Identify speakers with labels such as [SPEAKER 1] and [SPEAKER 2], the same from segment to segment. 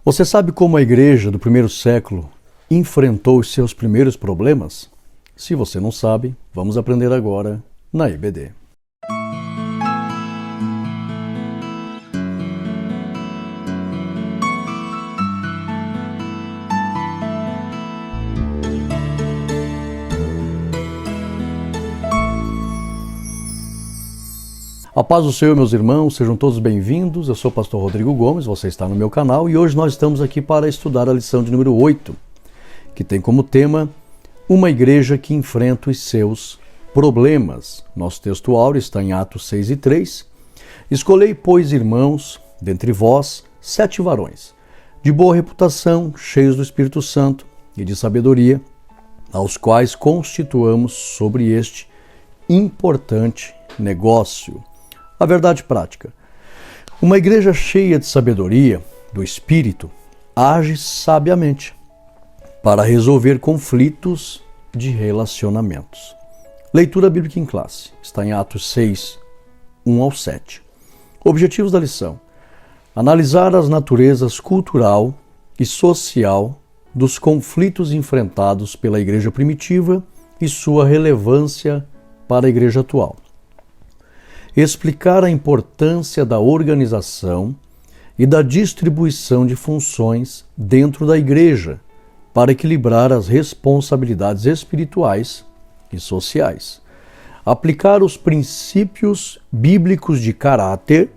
[SPEAKER 1] Você sabe como a igreja do primeiro século enfrentou os seus primeiros problemas? Se você não sabe, vamos aprender agora na IBD. A paz do Senhor, meus irmãos, sejam todos bem-vindos. Eu sou o pastor Rodrigo Gomes, você está no meu canal e hoje nós estamos aqui para estudar a lição de número 8, que tem como tema uma igreja que enfrenta os seus problemas. Nosso texto áureo está em Atos 6 e 3. Escolhei, pois, irmãos, dentre vós, 7 varões, de boa reputação, cheios do Espírito Santo e de sabedoria, aos quais constituamos sobre este importante negócio. A verdade prática. Uma igreja cheia de sabedoria do Espírito age sabiamente para resolver conflitos de relacionamentos. Leitura bíblica em classe. Está em Atos 6, 1 ao 7. Objetivos da lição. Analisar as naturezas cultural e social dos conflitos enfrentados pela igreja primitiva e sua relevância para a igreja atual. Explicar a importância da organização e da distribuição de funções dentro da igreja para equilibrar as responsabilidades espirituais e sociais. Aplicar os princípios bíblicos de caráter,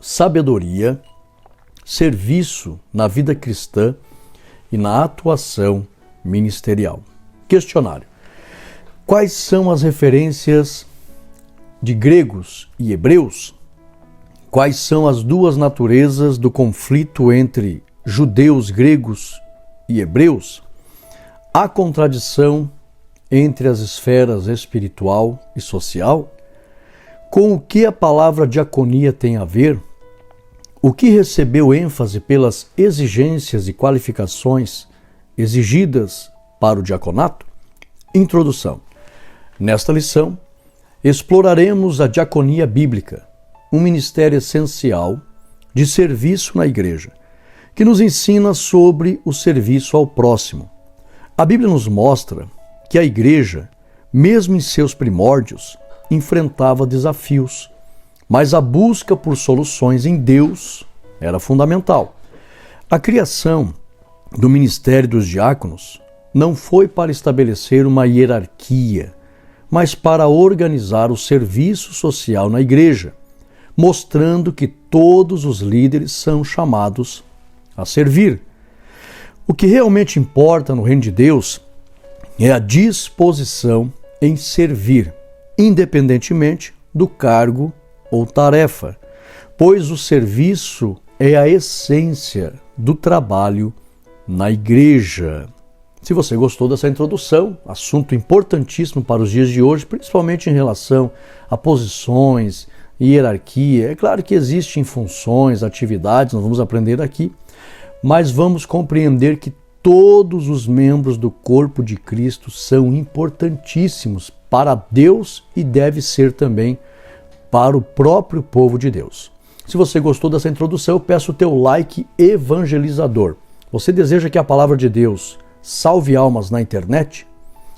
[SPEAKER 1] sabedoria, serviço na vida cristã e na atuação ministerial. Questionário. Quais são as referências de gregos e hebreus? Quais são as duas naturezas do conflito entre judeus, gregos e hebreus? Há contradição entre as esferas espiritual e social? Com o que a palavra diaconia tem a ver? O que recebeu ênfase pelas exigências e qualificações exigidas para o diaconato? Introdução. Nesta lição, exploraremos a diaconia bíblica, um ministério essencial de serviço na igreja, que nos ensina sobre o serviço ao próximo. A Bíblia nos mostra que a igreja, mesmo em seus primórdios, enfrentava desafios, mas a busca por soluções em Deus era fundamental. A criação do ministério dos diáconos não foi para estabelecer uma hierarquia, mas para organizar o serviço social na igreja, mostrando que todos os líderes são chamados a servir. O que realmente importa no reino de Deus é a disposição em servir, independentemente do cargo ou tarefa, pois o serviço é a essência do trabalho na igreja. Se você gostou dessa introdução, assunto importantíssimo para os dias de hoje, principalmente em relação a posições e hierarquia. É claro que existem funções, atividades, nós vamos aprender aqui, mas vamos compreender que todos os membros do corpo de Cristo são importantíssimos para Deus e deve ser também para o próprio povo de Deus. Se você gostou dessa introdução, eu peço o teu like evangelizador. Você deseja que a palavra de Deus salve almas na internet?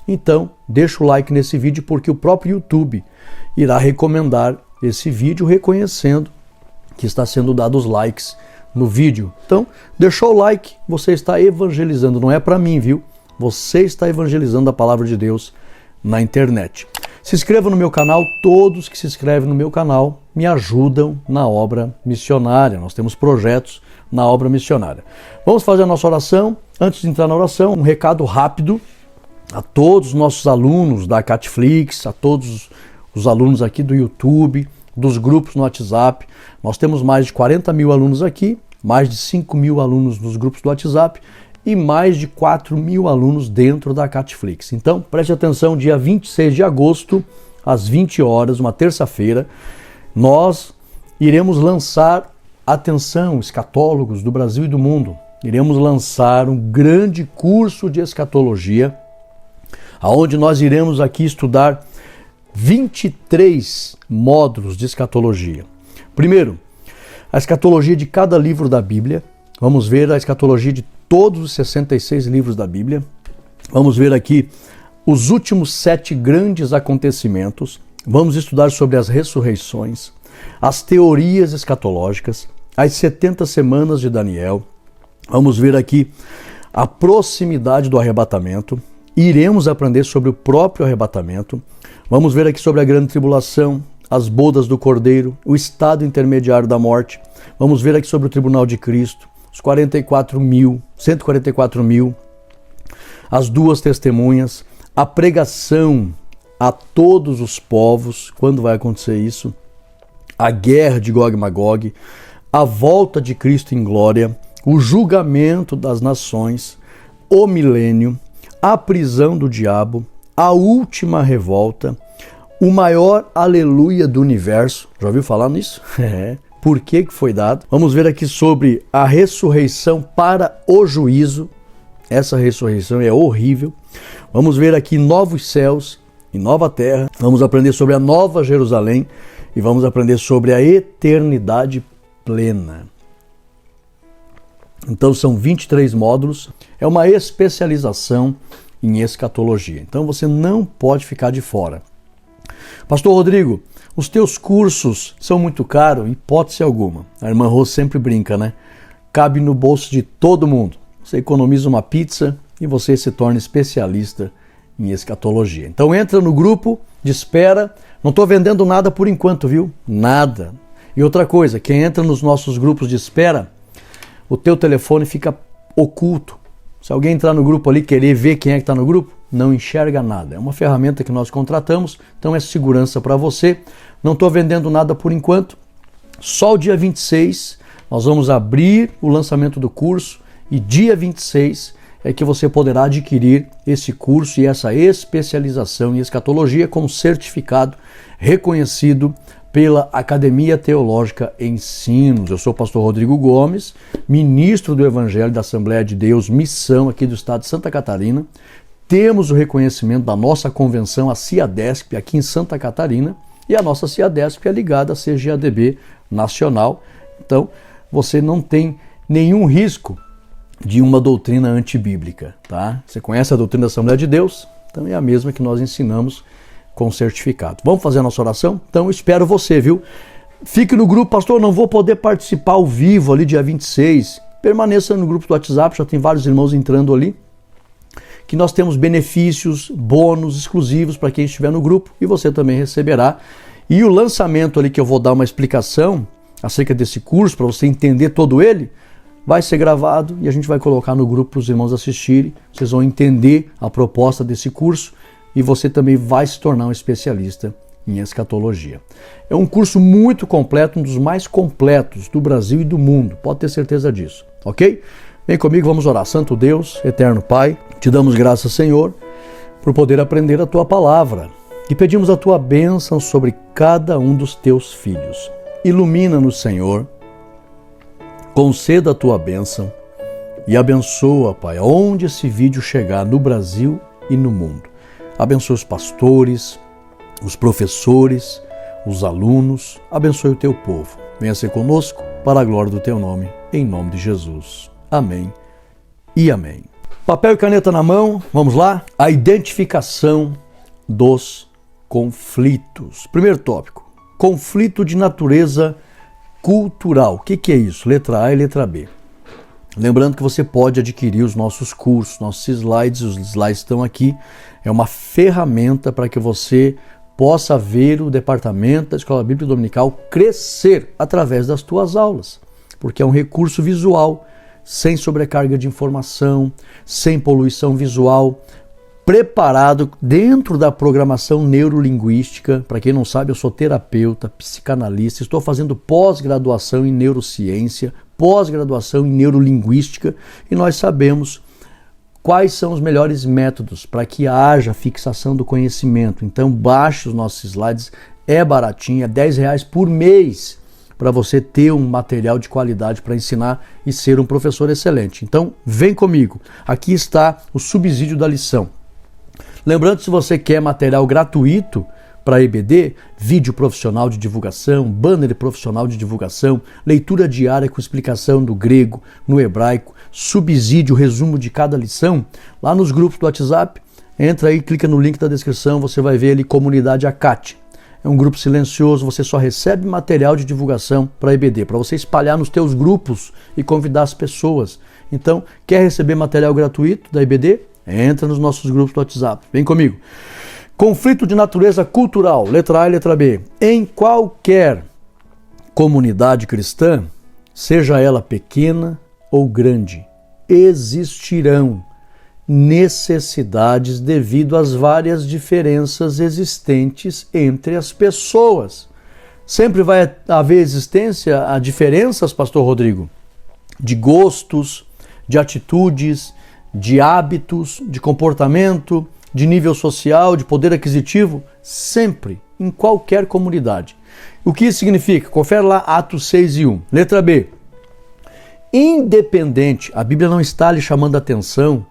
[SPEAKER 1] Então, deixa o like nesse vídeo porque o próprio YouTube irá recomendar esse vídeo reconhecendo que está sendo dados likes no vídeo. Então, deixou o like, você está evangelizando, não é para mim, viu? Você está evangelizando a palavra de Deus na internet. Se inscreva no meu canal, todos que se inscrevem no meu canal me ajudam na obra missionária. Nós temos projetos na obra missionária. Vamos fazer a nossa oração. Antes de entrar na oração, um recado rápido a todos os nossos alunos da Catflix, a todos os alunos aqui do YouTube, dos grupos no WhatsApp. Nós temos mais de 40 mil alunos aqui, mais de 5 mil alunos nos grupos do WhatsApp e mais de 4 mil alunos dentro da Catflix. Então, preste atenção, dia 26 de agosto, às 20 horas, uma terça-feira, nós iremos lançar, atenção, escatólogos do Brasil e do mundo, iremos lançar um grande curso de escatologia, onde nós iremos aqui estudar 23 módulos de escatologia. Primeiro, a escatologia de cada livro da Bíblia. Vamos ver a escatologia de todos os 66 livros da Bíblia. Vamos ver aqui os últimos 7 grandes acontecimentos. Vamos estudar sobre as ressurreições, as teorias escatológicas, as 70 semanas de Daniel. Vamos ver aqui a proximidade do arrebatamento. Iremos aprender sobre o próprio arrebatamento. Vamos ver aqui sobre a grande tribulação, as bodas do Cordeiro, o estado intermediário da morte. Vamos ver aqui sobre o tribunal de Cristo, os 144 mil, as 2 testemunhas, a pregação a todos os povos, quando vai acontecer isso, a guerra de Gog e Magog, a volta de Cristo em glória, o julgamento das nações, o milênio, a prisão do diabo, a última revolta, o maior aleluia do universo. Já ouviu falar nisso? Por que foi dado? Vamos ver aqui sobre a ressurreição para o juízo. Essa ressurreição é horrível. Vamos ver aqui novos céus e nova terra. Vamos aprender sobre a nova Jerusalém e vamos aprender sobre a eternidade plena. Então são 23 módulos. É uma especialização em escatologia. Então você não pode ficar de fora. Pastor Rodrigo, os teus cursos são muito caros? Hipótese alguma. A irmã Rô sempre brinca, né? Cabe no bolso de todo mundo. Você economiza uma pizza e você se torna especialista em escatologia. Então entra no grupo de espera. Não estou vendendo nada por enquanto, viu? Nada. E outra coisa, quem entra nos nossos grupos de espera, o teu telefone fica oculto. Se alguém entrar no grupo ali e querer ver quem é que está no grupo, não enxerga nada. É uma ferramenta que nós contratamos, então é segurança para você. Não estou vendendo nada por enquanto. Só o dia 26 nós vamos abrir o lançamento do curso e dia 26 é que você poderá adquirir esse curso e essa especialização em escatologia com certificado reconhecido pela Academia Teológica Ensinos. Eu sou o pastor Rodrigo Gomes, ministro do Evangelho da Assembleia de Deus, missão aqui do estado de Santa Catarina. Temos o reconhecimento da nossa convenção, a CIADESP, aqui em Santa Catarina, e a nossa CIADESP é ligada à CGADB nacional. Então, você não tem nenhum risco de uma doutrina antibíblica, tá? Você conhece a doutrina da Assembleia de Deus? Então é a mesma que nós ensinamos com certificado. Vamos fazer a nossa oração? Então eu espero você, viu? Fique no grupo, pastor, não vou poder participar ao vivo ali dia 26. Permaneça no grupo do WhatsApp, já tem vários irmãos entrando ali, que nós temos benefícios, bônus exclusivos para quem estiver no grupo e você também receberá. E o lançamento ali que eu vou dar uma explicação acerca desse curso, para você entender todo ele, vai ser gravado e a gente vai colocar no grupo para os irmãos assistirem. Vocês vão entender a proposta desse curso e você também vai se tornar um especialista em escatologia. É um curso muito completo, um dos mais completos do Brasil e do mundo, pode ter certeza disso, ok? Vem comigo, vamos orar. Santo Deus, eterno Pai, te damos graças, Senhor, por poder aprender a Tua palavra e pedimos a Tua bênção sobre cada um dos Teus filhos. Ilumina-nos, Senhor, conceda a Tua bênção e abençoa, Pai, onde esse vídeo chegar no Brasil e no mundo. Abençoa os pastores, os professores, os alunos, abençoe o Teu povo. Venha ser conosco para a glória do Teu nome, em nome de Jesus. Amém e amém. Papel e caneta na mão, vamos lá? A identificação dos conflitos. Primeiro tópico, conflito de natureza cultural. O que é isso? Letra A e letra B. Lembrando que você pode adquirir os nossos cursos, nossos slides, os slides estão aqui. É uma ferramenta para que você possa ver o departamento da Escola Bíblica Dominical crescer através das tuas aulas, porque é um recurso visual, sem sobrecarga de informação, sem poluição visual, preparado dentro da programação neurolinguística. Para quem não sabe, eu sou terapeuta, psicanalista, estou fazendo pós-graduação em neurociência, pós-graduação em neurolinguística e nós sabemos quais são os melhores métodos para que haja fixação do conhecimento. Então baixe os nossos slides, é baratinho, é R$10 por mês para você ter um material de qualidade para ensinar e ser um professor excelente. Então vem comigo, aqui está o subsídio da lição. Lembrando, se você quer material gratuito para EBD, vídeo profissional de divulgação, banner profissional de divulgação, leitura diária com explicação do grego, no hebraico, subsídio, resumo de cada lição, lá nos grupos do WhatsApp, entra aí, clica no link da descrição, você vai ver ali Comunidade Acate. É um grupo silencioso, você só recebe material de divulgação para EBD, para você espalhar nos teus grupos e convidar as pessoas. Então, quer receber material gratuito da EBD? Entra nos nossos grupos do WhatsApp. Vem comigo. Conflito de natureza cultural, letra A e letra B. Em qualquer comunidade cristã, seja ela pequena ou grande, existirão necessidades devido às várias diferenças existentes entre as pessoas. Sempre vai haver existência a diferenças, pastor Rodrigo, de gostos, de atitudes, de hábitos, de comportamento, de nível social, de poder aquisitivo, sempre, em qualquer comunidade. O que isso significa? Confere lá Atos 6:1. Letra B. Independente, a Bíblia não está lhe chamando a atenção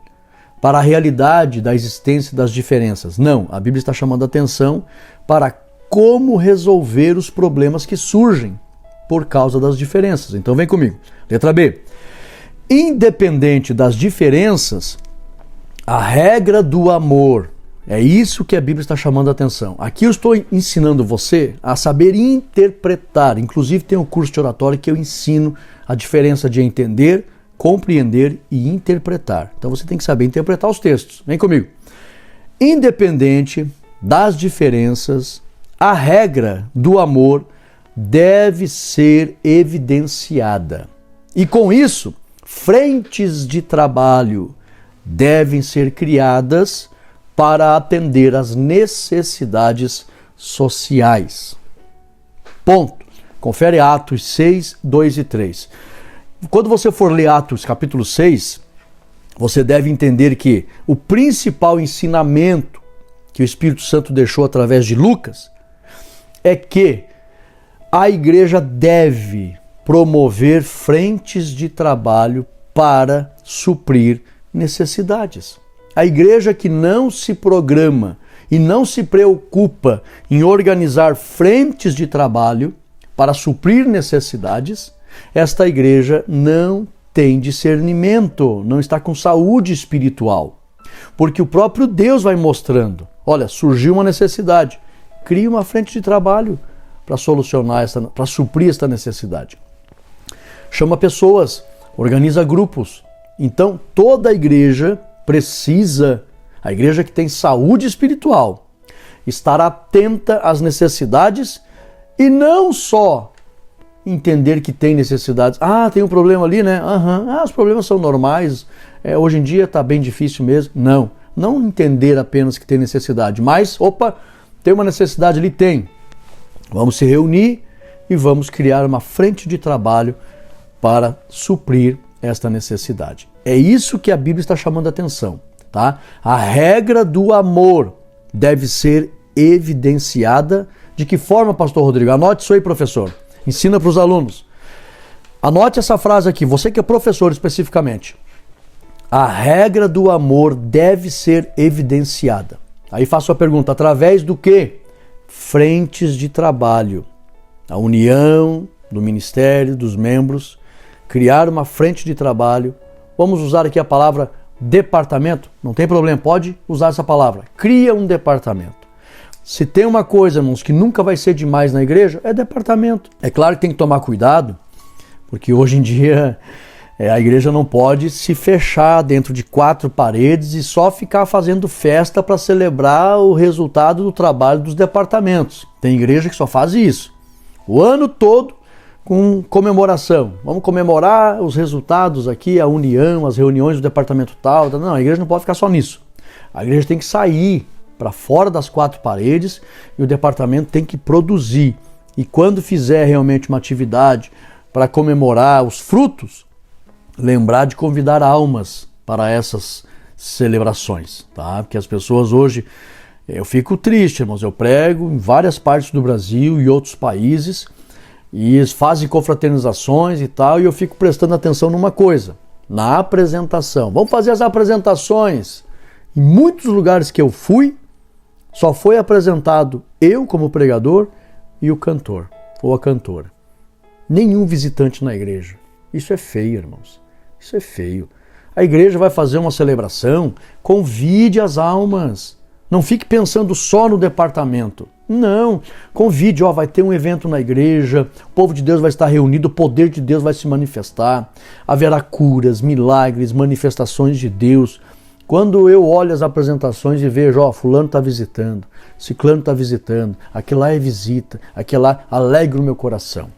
[SPEAKER 1] para a realidade da existência das diferenças. Não, a Bíblia está chamando a atenção para como resolver os problemas que surgem por causa das diferenças. Então vem comigo. Letra B. Independente das diferenças, a regra do amor, é isso que a Bíblia está chamando a atenção. Aqui eu estou ensinando você a saber interpretar. Inclusive tem um curso de oratória que eu ensino a diferença de entender, compreender e interpretar. Então você tem que saber interpretar os textos. Vem comigo. Independente das diferenças, a regra do amor deve ser evidenciada. E com isso, frentes de trabalho devem ser criadas para atender às necessidades sociais. Ponto. Confere Atos 6, 2 e 3. Quando você for ler Atos capítulo 6, você deve entender que o principal ensinamento que o Espírito Santo deixou através de Lucas é que a igreja deve promover frentes de trabalho para suprir necessidades. A igreja que não se programa e não se preocupa em organizar frentes de trabalho para suprir necessidades, esta igreja não tem discernimento, não está com saúde espiritual. Porque o próprio Deus vai mostrando, olha, surgiu uma necessidade, cria uma frente de trabalho para solucionar para suprir esta necessidade. Chama pessoas, organiza grupos. Então, toda a igreja precisa, a igreja que tem saúde espiritual, estar atenta às necessidades e não só entender que tem necessidades. Ah, tem um problema ali, né? Os problemas são normais, hoje em dia está bem difícil mesmo. Não entender apenas que tem necessidade, mas, tem uma necessidade ali? Tem. Vamos se reunir e vamos criar uma frente de trabalho para suprir esta necessidade. É isso que a Bíblia está chamando a atenção, tá? A regra do amor deve ser evidenciada. De que forma, pastor Rodrigo? Anote isso aí, professor. Ensina para os alunos. Anote essa frase aqui, você que é professor especificamente. A regra do amor deve ser evidenciada. Aí faço a pergunta, através do quê? Frentes de trabalho. A união do ministério, dos membros, criar uma frente de trabalho. Vamos usar aqui a palavra departamento? Não tem problema, pode usar essa palavra. Cria um departamento. Se tem uma coisa, irmãos, que nunca vai ser demais na igreja, é departamento. É claro que tem que tomar cuidado, porque hoje em dia a igreja não pode se fechar dentro de 4 paredes e só ficar fazendo festa para celebrar o resultado do trabalho dos departamentos. Tem igreja que só faz isso. O ano todo com comemoração. Vamos comemorar os resultados aqui, a união, as reuniões do departamento tal. Não, a igreja não pode ficar só nisso. A igreja tem que sair para fora das 4 paredes e o departamento tem que produzir. E quando fizer realmente uma atividade para comemorar os frutos, lembrar de convidar almas para essas celebrações, tá? Porque as pessoas hoje, eu fico triste, irmãos, eu prego em várias partes do Brasil e outros países e eles fazem confraternizações e tal, e eu fico prestando atenção numa coisa, na apresentação. Vamos fazer as apresentações. Em muitos lugares que eu fui, Só foi apresentado eu como pregador e o cantor ou a cantora. Nenhum visitante na igreja. Isso é feio, irmãos. Isso é feio. A igreja vai fazer uma celebração, convide as almas. Não fique pensando só no departamento. Não, convide, vai ter um evento na igreja, o povo de Deus vai estar reunido, o poder de Deus vai se manifestar, haverá curas, milagres, manifestações de Deus. Quando eu olho as apresentações e vejo, fulano está visitando, ciclano está visitando, aquele lá é visita, aquele lá alegra o meu coração.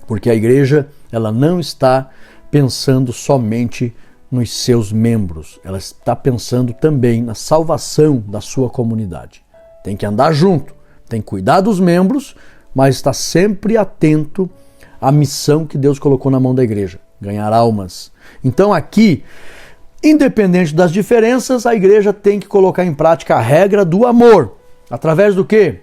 [SPEAKER 1] Porque a igreja, ela não está pensando somente nos seus membros, ela está pensando também na salvação da sua comunidade. Tem que andar junto, tem que cuidar dos membros, mas está sempre atento à missão que Deus colocou na mão da igreja, ganhar almas. Então aqui, independente das diferenças, a igreja tem que colocar em prática a regra do amor. Através do quê?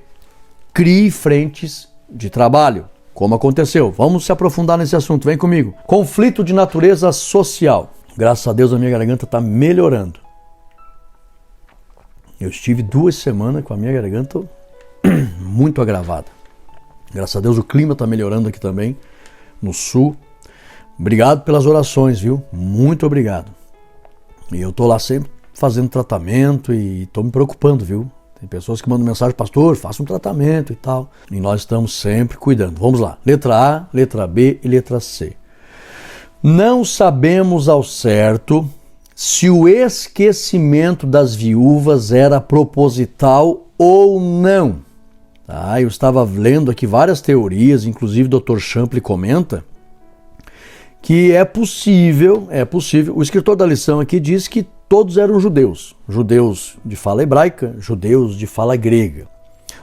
[SPEAKER 1] Crie frentes de trabalho. Como aconteceu? Vamos se aprofundar nesse assunto, vem comigo. Conflito de natureza social. Graças a Deus a minha garganta está melhorando. Eu estive 2 semanas com a minha garganta muito agravada. Graças a Deus o clima está melhorando aqui também, no sul. Obrigado pelas orações, viu? Muito obrigado. E eu estou lá sempre fazendo tratamento e estou me preocupando, viu? Tem pessoas que mandam mensagem, pastor, faça um tratamento e tal. E nós estamos sempre cuidando. Vamos lá. Letra A, letra B e letra C. Não sabemos ao certo se o esquecimento das viúvas era proposital ou não. Eu estava lendo aqui várias teorias, inclusive o Dr. Champlin comenta que é possível, o escritor da lição aqui diz que todos eram judeus de fala hebraica, judeus de fala grega.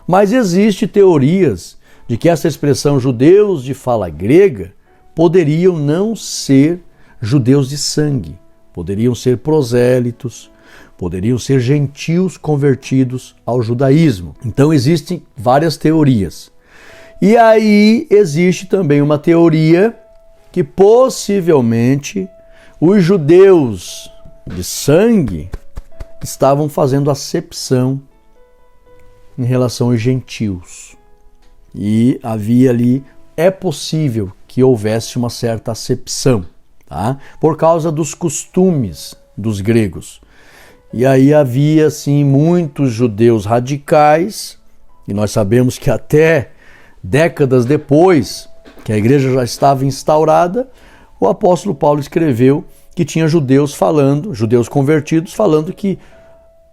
[SPEAKER 1] Mas existem teorias de que essa expressão judeus de fala grega poderiam não ser judeus de sangue, poderiam ser prosélitos, poderiam ser gentios convertidos ao judaísmo. Então existem várias teorias. E aí existe também uma teoria que possivelmente os judeus de sangue estavam fazendo acepção em relação aos gentios. E havia ali, é possível que houvesse uma certa acepção, tá? Por causa dos costumes dos gregos. E aí havia, sim, muitos judeus radicais, e nós sabemos que até décadas depois que a igreja já estava instaurada, o apóstolo Paulo escreveu que tinha judeus convertidos, falando que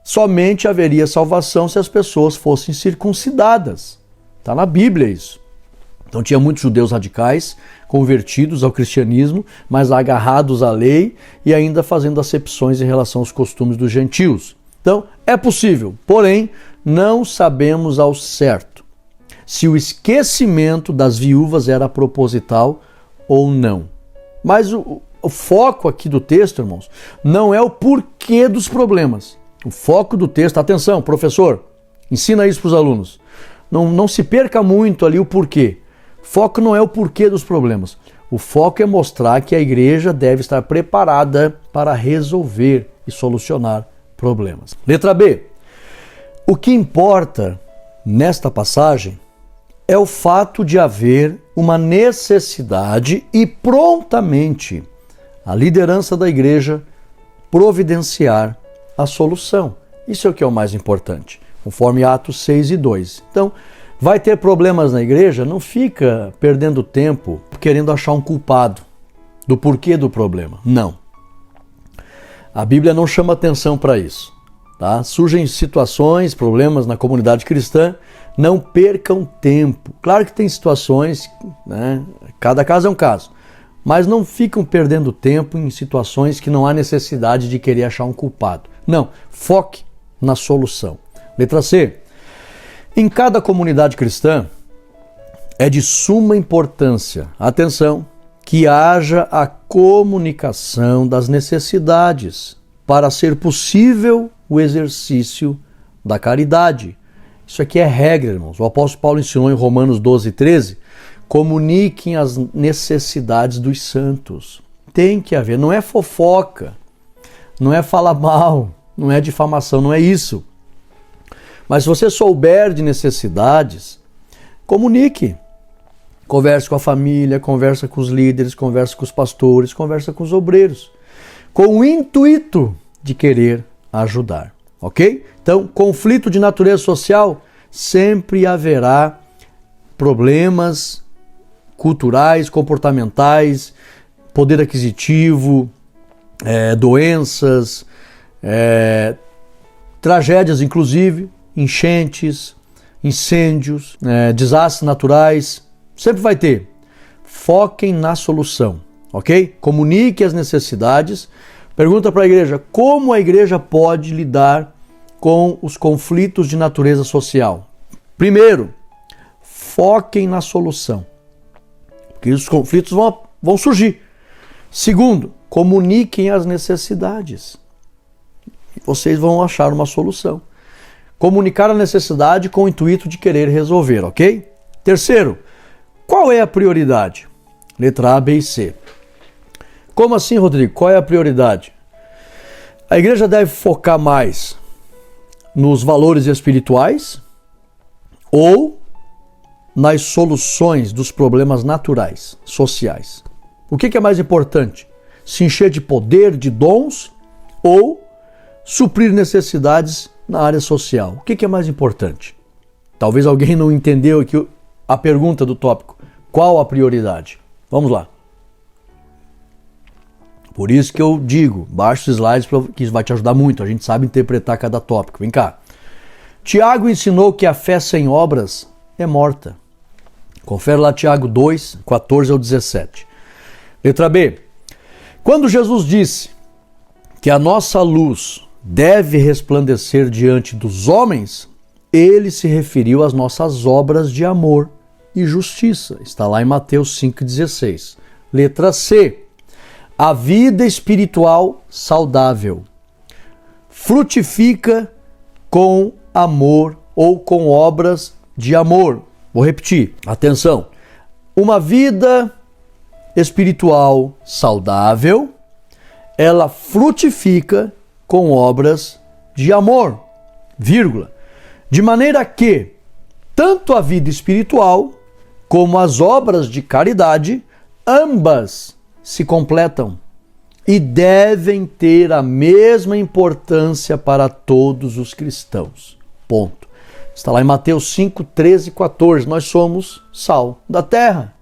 [SPEAKER 1] somente haveria salvação se as pessoas fossem circuncidadas. Está na Bíblia isso. Então tinha muitos judeus radicais convertidos ao cristianismo, mas agarrados à lei e ainda fazendo acepções em relação aos costumes dos gentios. Então é possível, porém não sabemos ao certo se o esquecimento das viúvas era proposital ou não. Mas o foco aqui do texto, irmãos, não é o porquê dos problemas. O foco do texto, atenção, professor, ensina isso para os alunos. Não se perca muito ali o porquê. O foco não é o porquê dos problemas. O foco é mostrar que a igreja deve estar preparada para resolver e solucionar problemas. Letra B. O que importa nesta passagem é o fato de haver uma necessidade e prontamente a liderança da igreja providenciar a solução. Isso é o que é o mais importante, conforme Atos 6:2. Então, vai ter problemas na igreja? Não fica perdendo tempo querendo achar um culpado do porquê do problema. Não. A Bíblia não chama atenção para isso. Tá? Surgem situações, problemas na comunidade cristã, não percam tempo. Claro que tem situações, né? Cada caso é um caso, mas não ficam perdendo tempo em situações que não há necessidade de querer achar um culpado. Não, foque na solução. Letra C. Em cada comunidade cristã é de suma importância, atenção, que haja a comunicação das necessidades para ser possível o exercício da caridade. Isso aqui é regra, irmãos. O apóstolo Paulo ensinou em Romanos 12:13, comuniquem as necessidades dos santos. Tem que haver, não é fofoca, não é falar mal, não é difamação, não é isso. Mas se você souber de necessidades, comunique. Converse com a família, conversa com os líderes, conversa com os pastores, conversa com os obreiros, com o intuito de querer ajudar, ok? Então, conflito de natureza social, sempre haverá problemas culturais, comportamentais, poder aquisitivo, doenças, tragédias inclusive, enchentes, incêndios, desastres naturais, sempre vai ter. Foquem na solução, ok? Comunique as necessidades. Pergunta para a igreja, como a igreja pode lidar com os conflitos de natureza social? Primeiro, foquem na solução, porque os conflitos vão surgir. Segundo, comuniquem as necessidades. Vocês vão achar uma solução. Comunicar a necessidade com o intuito de querer resolver, ok? Terceiro, qual é a prioridade? Letra A, B e C. Como assim, Rodrigo? Qual é a prioridade? A igreja deve focar mais nos valores espirituais ou nas soluções dos problemas naturais, sociais? O que é mais importante? Se encher de poder, de dons ou suprir necessidades na área social? O que é mais importante? Talvez alguém não entendeu aqui a pergunta do tópico. Qual a prioridade? Vamos lá. Por isso que eu digo, baixa os slides que isso vai te ajudar muito. A gente sabe interpretar cada tópico. Vem cá. Tiago ensinou que a fé sem obras é morta. Confere lá Tiago 2, 14 ao 17. Letra B. Quando Jesus disse que a nossa luz deve resplandecer diante dos homens, ele se referiu às nossas obras de amor e justiça. Está lá em Mateus 5,16. Letra C. A vida espiritual saudável frutifica com amor ou com obras de amor. Vou repetir, atenção. Uma vida espiritual saudável, ela frutifica com obras de amor, vírgula. De maneira que tanto a vida espiritual como as obras de caridade, ambas se completam e devem ter a mesma importância para todos os cristãos. Ponto. Está lá em Mateus 5, 13 e 14. Nós somos sal da terra,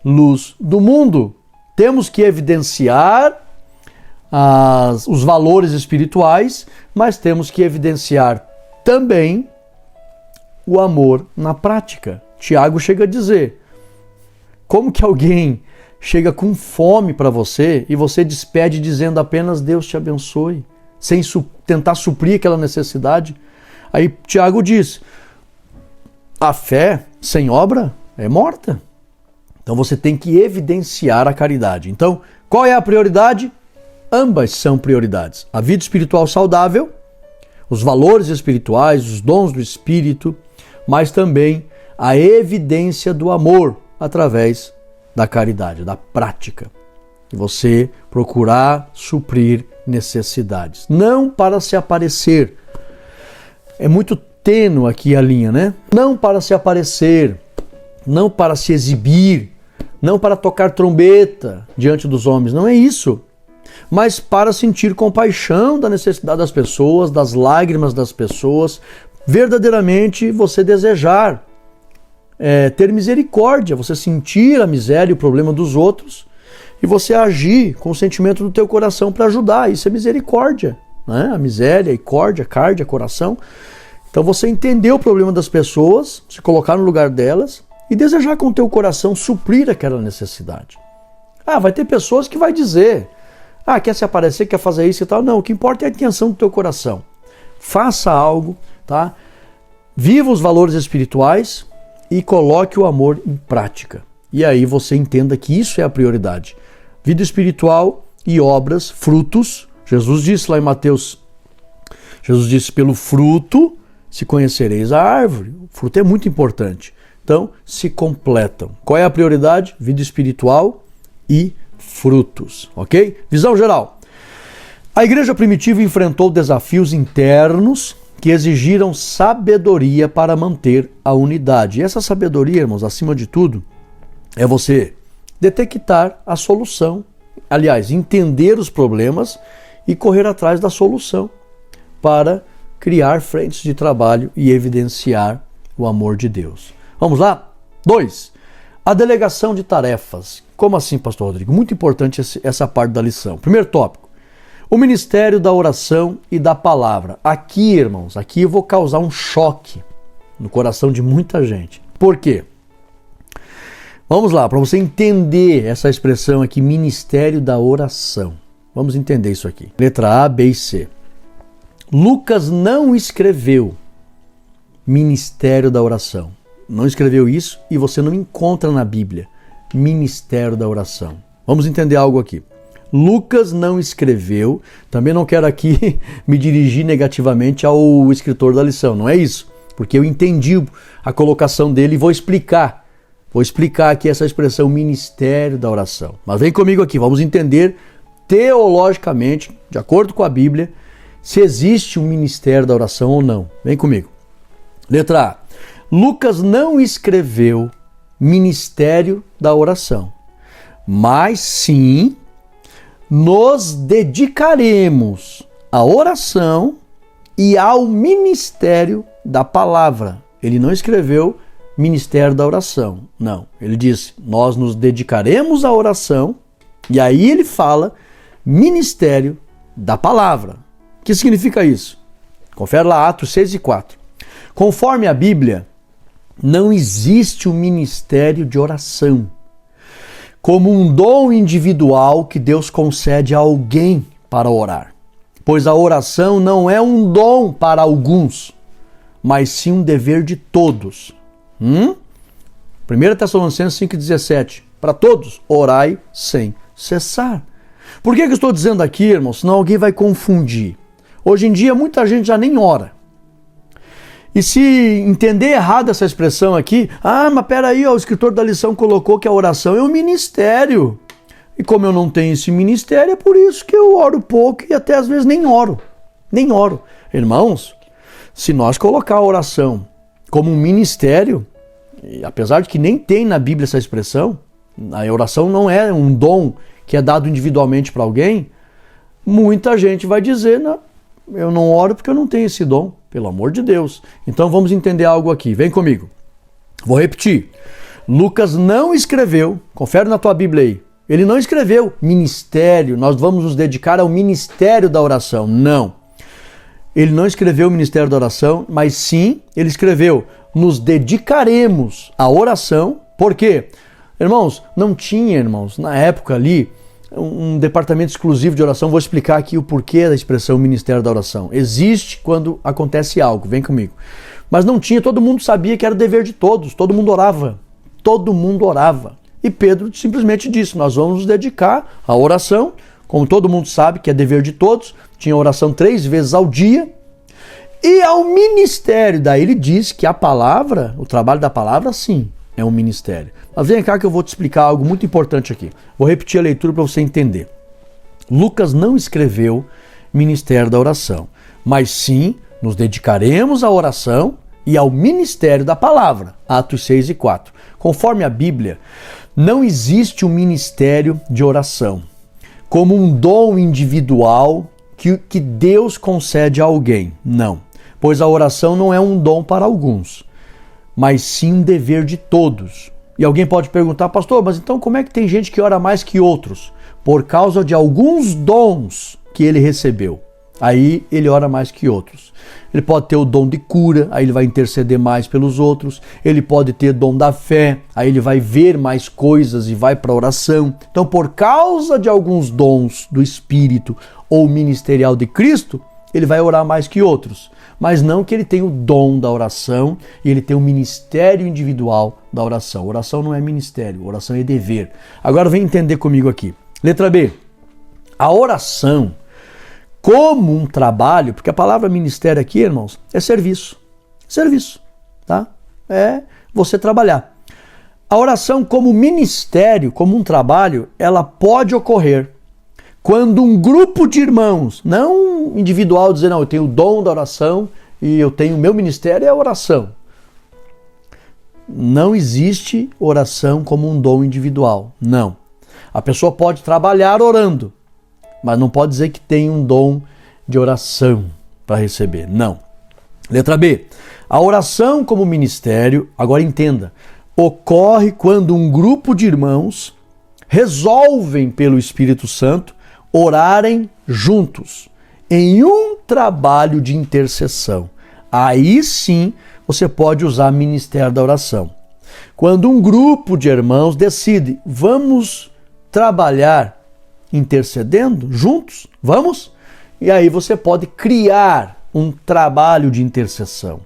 [SPEAKER 1] luz do mundo. Temos que evidenciar os valores espirituais, mas temos que evidenciar também o amor na prática. Tiago chega a dizer, como que alguém chega com fome para você e você despede dizendo apenas Deus te abençoe, sem tentar suprir aquela necessidade? Aí Tiago diz, a fé sem obra é morta. Então você tem que evidenciar a caridade. Então, qual é a prioridade? Ambas são prioridades. A vida espiritual saudável, os valores espirituais, os dons do Espírito, mas também a evidência do amor através da caridade, da prática. E você procurar suprir necessidades. Não para se aparecer. É muito tênue aqui a linha, né? Não para se aparecer, não para se exibir, não para tocar trombeta diante dos homens. Não é isso. Mas para sentir compaixão da necessidade das pessoas, das lágrimas das pessoas, verdadeiramente você desejar ter misericórdia, você sentir a miséria e o problema dos outros e você agir com o sentimento do teu coração para ajudar. Isso é misericórdia, né? A miséria, a córdia, cárdia, coração. Então você entender o problema das pessoas, se colocar no lugar delas e desejar com o teu coração suprir aquela necessidade. Vai ter pessoas que vai dizer, quer se aparecer, quer fazer isso e tal. Não, o que importa é a intenção do teu coração. Faça algo, tá? Viva os valores espirituais e coloque o amor em prática. E aí você entenda que isso é a prioridade. Vida espiritual e obras, frutos. Jesus disse lá em Mateus, Jesus disse, pelo fruto se conhecereis a árvore. O fruto é muito importante. Então, se completam. Qual é a prioridade? Vida espiritual e frutos, ok? Visão geral. A igreja primitiva enfrentou desafios internos que exigiram sabedoria para manter a unidade. E essa sabedoria, irmãos, acima de tudo, é você detectar a solução. Aliás, entender os problemas e correr atrás da solução para criar frentes de trabalho e evidenciar o amor de Deus. Vamos lá? 2. A delegação de tarefas. Como assim, pastor Rodrigo? Muito importante essa parte da lição. Primeiro tópico. O ministério da oração e da palavra. Aqui, irmãos, aqui eu vou causar um choque no coração de muita gente. Por quê? Vamos lá, para você entender essa expressão aqui, ministério da oração. Vamos entender isso aqui. Letra A, B e C. Lucas não escreveu ministério da oração. Não escreveu isso e você não encontra na Bíblia ministério da oração. Vamos entender algo aqui. Lucas não escreveu, também não quero aqui me dirigir negativamente ao escritor da lição, não é isso, porque eu entendi a colocação dele e vou explicar aqui essa expressão ministério da oração. Mas vem comigo aqui, vamos entender teologicamente, de acordo com a Bíblia, se existe um ministério da oração ou não. Vem comigo. Letra A. Lucas não escreveu ministério da oração, mas sim nos dedicaremos à oração e ao ministério da palavra. Ele não escreveu ministério da oração, não. Ele disse, nós nos dedicaremos à oração, e aí ele fala ministério da palavra. O que significa isso? Confere lá Atos 6 e 4. Conforme a Bíblia, não existe um ministério de oração como um dom individual que Deus concede a alguém para orar. Pois a oração não é um dom para alguns, mas sim um dever de todos. 1 Tessalonicenses 5,17. Para todos, orai sem cessar. Por que eu estou dizendo aqui, irmãos? Senão alguém vai confundir. Hoje em dia, muita gente já nem ora. E se entender errado essa expressão aqui, mas peraí, o escritor da lição colocou que a oração é um ministério. E como eu não tenho esse ministério, é por isso que eu oro pouco e até às vezes nem oro. Nem oro. Irmãos, se nós colocar a oração como um ministério, e apesar de que nem tem na Bíblia essa expressão, a oração não é um dom que é dado individualmente para alguém, muita gente vai dizer, não, eu não oro porque eu não tenho esse dom. Pelo amor de Deus. Então vamos entender algo aqui. Vem comigo. Vou repetir. Lucas não escreveu, confere na tua Bíblia aí, ele não escreveu ministério, nós vamos nos dedicar ao ministério da oração. Não. Ele não escreveu o ministério da oração, mas sim, ele escreveu, nos dedicaremos à oração. Por quê? Irmãos, não tinha, irmãos, na época ali, um departamento exclusivo de oração. Vou explicar aqui o porquê da expressão ministério da oração. Existe quando acontece algo, vem comigo. Mas não tinha, todo mundo sabia que era dever de todos, todo mundo orava. Todo mundo orava. E Pedro simplesmente disse, nós vamos nos dedicar à oração, como todo mundo sabe que é dever de todos, tinha oração 3 vezes ao dia, e ao ministério. Daí ele diz que a palavra, o trabalho da palavra, sim, é um ministério. Mas vem cá que eu vou te explicar algo muito importante aqui. Vou repetir a leitura para você entender. Lucas não escreveu ministério da oração, mas sim nos dedicaremos à oração e ao ministério da palavra. Atos 6 e 4. Conforme a Bíblia, não existe um ministério de oração como um dom individual que Deus concede a alguém. Não, pois a oração não é um dom para alguns, mas sim um dever de todos. E alguém pode perguntar, pastor, mas então como é que tem gente que ora mais que outros? Por causa de alguns dons que ele recebeu. Aí ele ora mais que outros. Ele pode ter o dom de cura, aí ele vai interceder mais pelos outros. Ele pode ter dom da fé, aí ele vai ver mais coisas e vai para a oração. Então, por causa de alguns dons do Espírito ou ministerial de Cristo, ele vai orar mais que outros. Mas não que ele tenha o dom da oração e ele tenha o ministério individual da oração. Oração não é ministério, oração é dever. Agora vem entender comigo aqui. Letra B. A oração como um trabalho, porque a palavra ministério aqui, irmãos, é serviço. Serviço, tá? É você trabalhar. A oração como ministério, como um trabalho, ela pode ocorrer quando um grupo de irmãos, não individual, dizer, não, eu tenho o dom da oração e eu tenho, meu ministério é a oração. Não existe oração como um dom individual, não. A pessoa pode trabalhar orando, mas não pode dizer que tem um dom de oração para receber, não. Letra B, a oração como ministério, agora entenda, ocorre quando um grupo de irmãos resolvem pelo Espírito Santo orarem juntos, em um trabalho de intercessão. Aí sim você pode usar ministério da oração. Quando um grupo de irmãos decide, vamos trabalhar intercedendo juntos? Vamos? E aí você pode criar um trabalho de intercessão.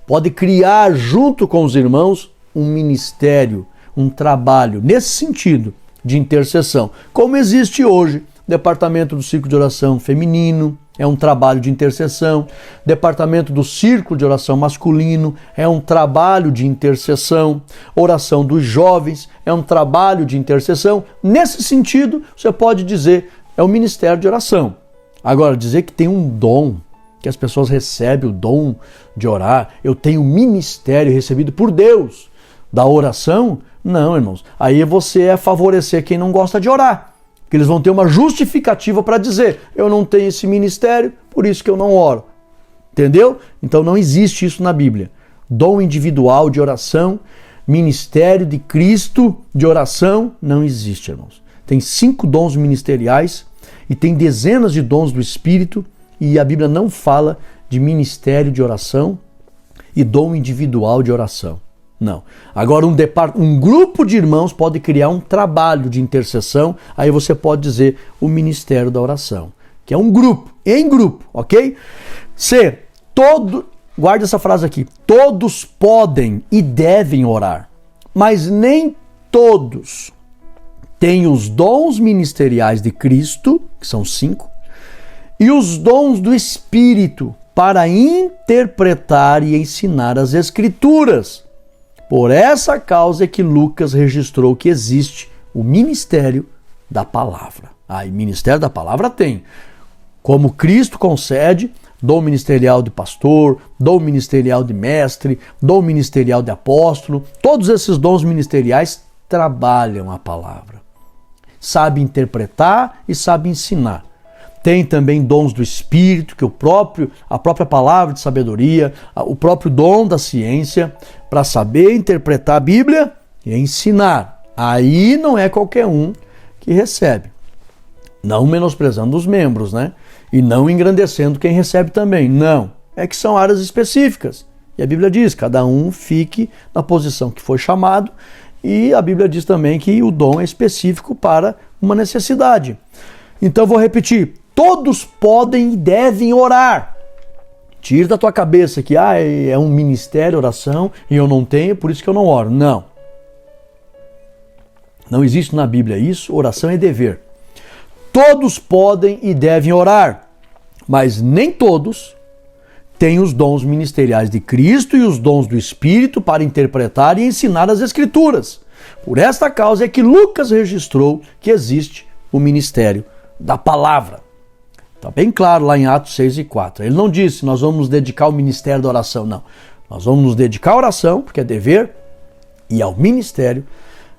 [SPEAKER 1] Pode criar junto com os irmãos um ministério, um trabalho nesse sentido de intercessão. Como existe hoje, o Departamento do Círculo de Oração Feminino é um trabalho de intercessão, Departamento do Círculo de Oração Masculino é um trabalho de intercessão, Oração dos Jovens é um trabalho de intercessão. Nesse sentido, você pode dizer, é um ministério de oração. Agora, dizer que tem um dom, que as pessoas recebem o dom de orar, eu tenho ministério recebido por Deus da oração, não, irmãos. Aí você é favorecer quem não gosta de orar. Porque eles vão ter uma justificativa para dizer, eu não tenho esse ministério, por isso que eu não oro. Entendeu? Então não existe isso na Bíblia. Dom individual de oração, ministério de Cristo de oração, não existe, irmãos. Tem 5 dons ministeriais e tem dezenas de dons do Espírito e a Bíblia não fala de ministério de oração e dom individual de oração. Não. Agora, um grupo de irmãos pode criar um trabalho de intercessão, aí você pode dizer o ministério da oração, que é um grupo, em grupo, ok? C. Guarde essa frase aqui. Todos podem e devem orar, mas nem todos têm os dons ministeriais de Cristo, que são 5, e os dons do Espírito para interpretar e ensinar as Escrituras. Por essa causa é que Lucas registrou que existe o ministério da palavra. E ministério da palavra tem. Como Cristo concede, dom ministerial de pastor, dom ministerial de mestre, dom ministerial de apóstolo, todos esses dons ministeriais trabalham a palavra. Sabe interpretar e sabe ensinar. Tem também dons do Espírito, que a própria palavra de sabedoria, o próprio dom da ciência, para saber interpretar a Bíblia e ensinar. Aí não é qualquer um que recebe. Não menosprezando os membros, né? E não engrandecendo quem recebe também. Não. É que são áreas específicas. E a Bíblia diz, cada um fique na posição que foi chamado. E a Bíblia diz também que o dom é específico para uma necessidade. Então vou repetir. Todos podem e devem orar. Tira da tua cabeça que é um ministério, oração, e eu não tenho, por isso que eu não oro. Não. Não existe na Bíblia isso, oração é dever. Todos podem e devem orar, mas nem todos têm os dons ministeriais de Cristo e os dons do Espírito para interpretar e ensinar as Escrituras. Por esta causa é que Lucas registrou que existe o ministério da palavra. Está bem claro lá em Atos 6:4. Ele não disse, nós vamos nos dedicar ao ministério da oração, não. Nós vamos nos dedicar à oração, porque é dever, e ao ministério